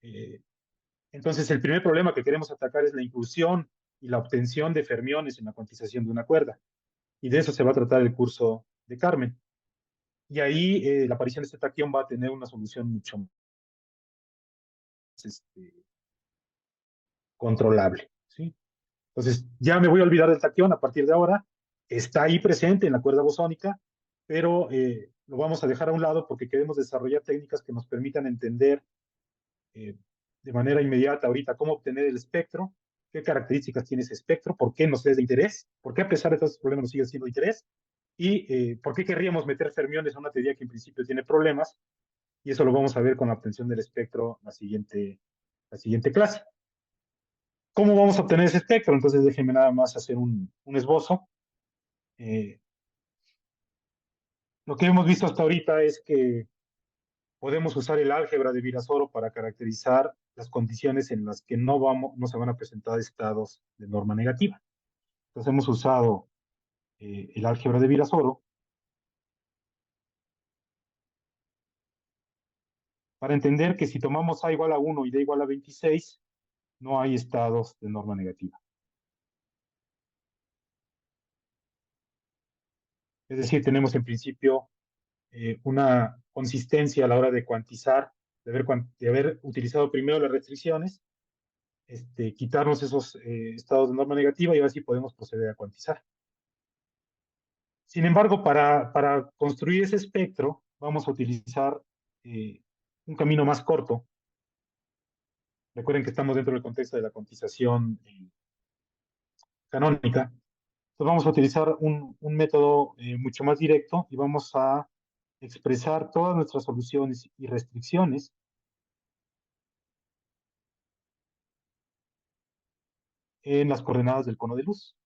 Eh, entonces, el primer problema que queremos atacar es la inclusión y la obtención de fermiones en la cuantización de una cuerda. Y de eso se va a tratar el curso de Carmen. Y ahí la aparición de este taquión va a tener una solución mucho más controlable. ¿Sí? Entonces, ya me voy a olvidar del taquión a partir de ahora. Está ahí presente en la cuerda bosónica, pero lo vamos a dejar a un lado porque queremos desarrollar técnicas que nos permitan entender eh, de manera inmediata ahorita cómo obtener el espectro, qué características tiene ese espectro, por qué nos es de interés, por qué a pesar de todos estos problemas nos sigue siendo de interés, y por qué querríamos meter fermiones a una teoría que en principio tiene problemas, y eso lo vamos a ver con la obtención del espectro la siguiente clase. ¿Cómo vamos a obtener ese espectro? Entonces déjenme nada más hacer un esbozo. Eh, lo que hemos visto hasta ahorita es que podemos usar el álgebra de Virasoro para caracterizar las condiciones en las que no se van a presentar estados de norma negativa. Entonces hemos usado el álgebra de Virasoro para entender que si tomamos A igual a 1 y D igual a 26, no hay estados de norma negativa. Es decir, tenemos en principio una consistencia a la hora de cuantizar, de haber utilizado primero las restricciones, quitarnos esos estados de norma negativa y ahora sí podemos proceder a cuantizar. Sin embargo, para construir ese espectro, vamos a utilizar un camino más corto. Recuerden que estamos dentro del contexto de la cuantización canónica. Entonces vamos a utilizar un método mucho más directo y vamos a expresar todas nuestras soluciones y restricciones en las coordenadas del cono de luz.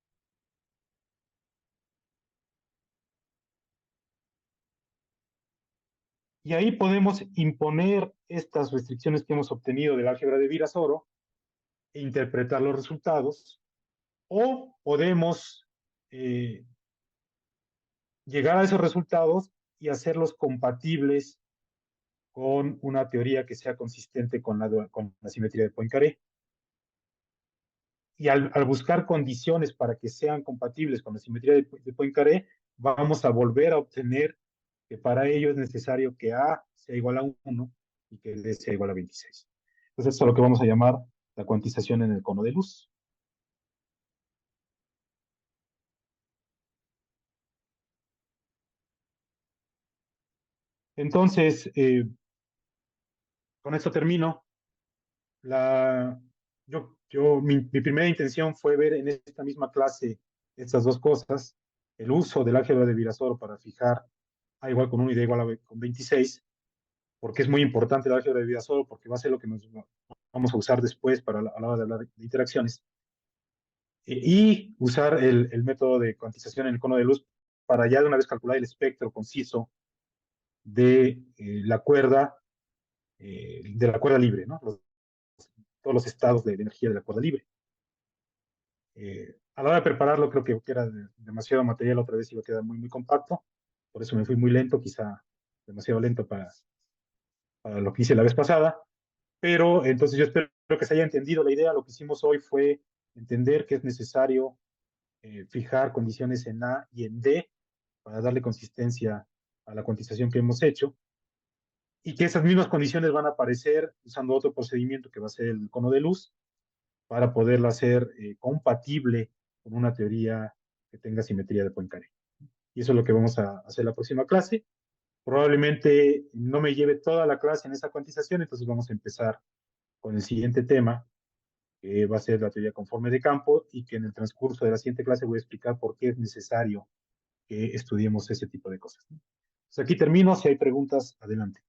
Y ahí podemos imponer estas restricciones que hemos obtenido del álgebra de Virasoro e interpretar los resultados, o podemos llegar a esos resultados y hacerlos compatibles con una teoría que sea consistente con la simetría de Poincaré. Y al buscar condiciones para que sean compatibles con la simetría de Poincaré, vamos a volver a obtener que para ello es necesario que A sea igual a 1 y que D sea igual a 26. Entonces, eso es lo que vamos a llamar la cuantización en el cono de luz. Entonces, con esto termino. La, mi primera intención fue ver en esta misma clase estas dos cosas, el uso del álgebra de Virasoro para fijar A igual con 1 y D igual a con 26, porque es muy importante el álgebra de Virasoro, porque va a ser lo que nos vamos a usar después a la hora de hablar de interacciones, y usar el método de cuantización en el cono de luz para ya de una vez calcular el espectro conciso de la cuerda, libre, ¿no? Todos los estados de energía de la cuerda libre. A la hora de prepararlo, creo que era demasiado material, otra vez iba a quedar muy, muy compacto, por eso me fui muy lento, quizá demasiado lento para lo que hice la vez pasada, pero entonces yo espero que se haya entendido la idea. Lo que hicimos hoy fue entender que es necesario fijar condiciones en A y en D para darle consistencia a la cuantización que hemos hecho, y que esas mismas condiciones van a aparecer usando otro procedimiento que va a ser el cono de luz, para poderla hacer compatible con una teoría que tenga simetría de Poincaré. Y eso es lo que vamos a hacer la próxima clase. Probablemente no me lleve toda la clase en esa cuantización, entonces vamos a empezar con el siguiente tema, que va a ser la teoría conforme de campo, y que en el transcurso de la siguiente clase voy a explicar por qué es necesario que estudiemos ese tipo de cosas. Entonces aquí termino. Si hay preguntas, adelante.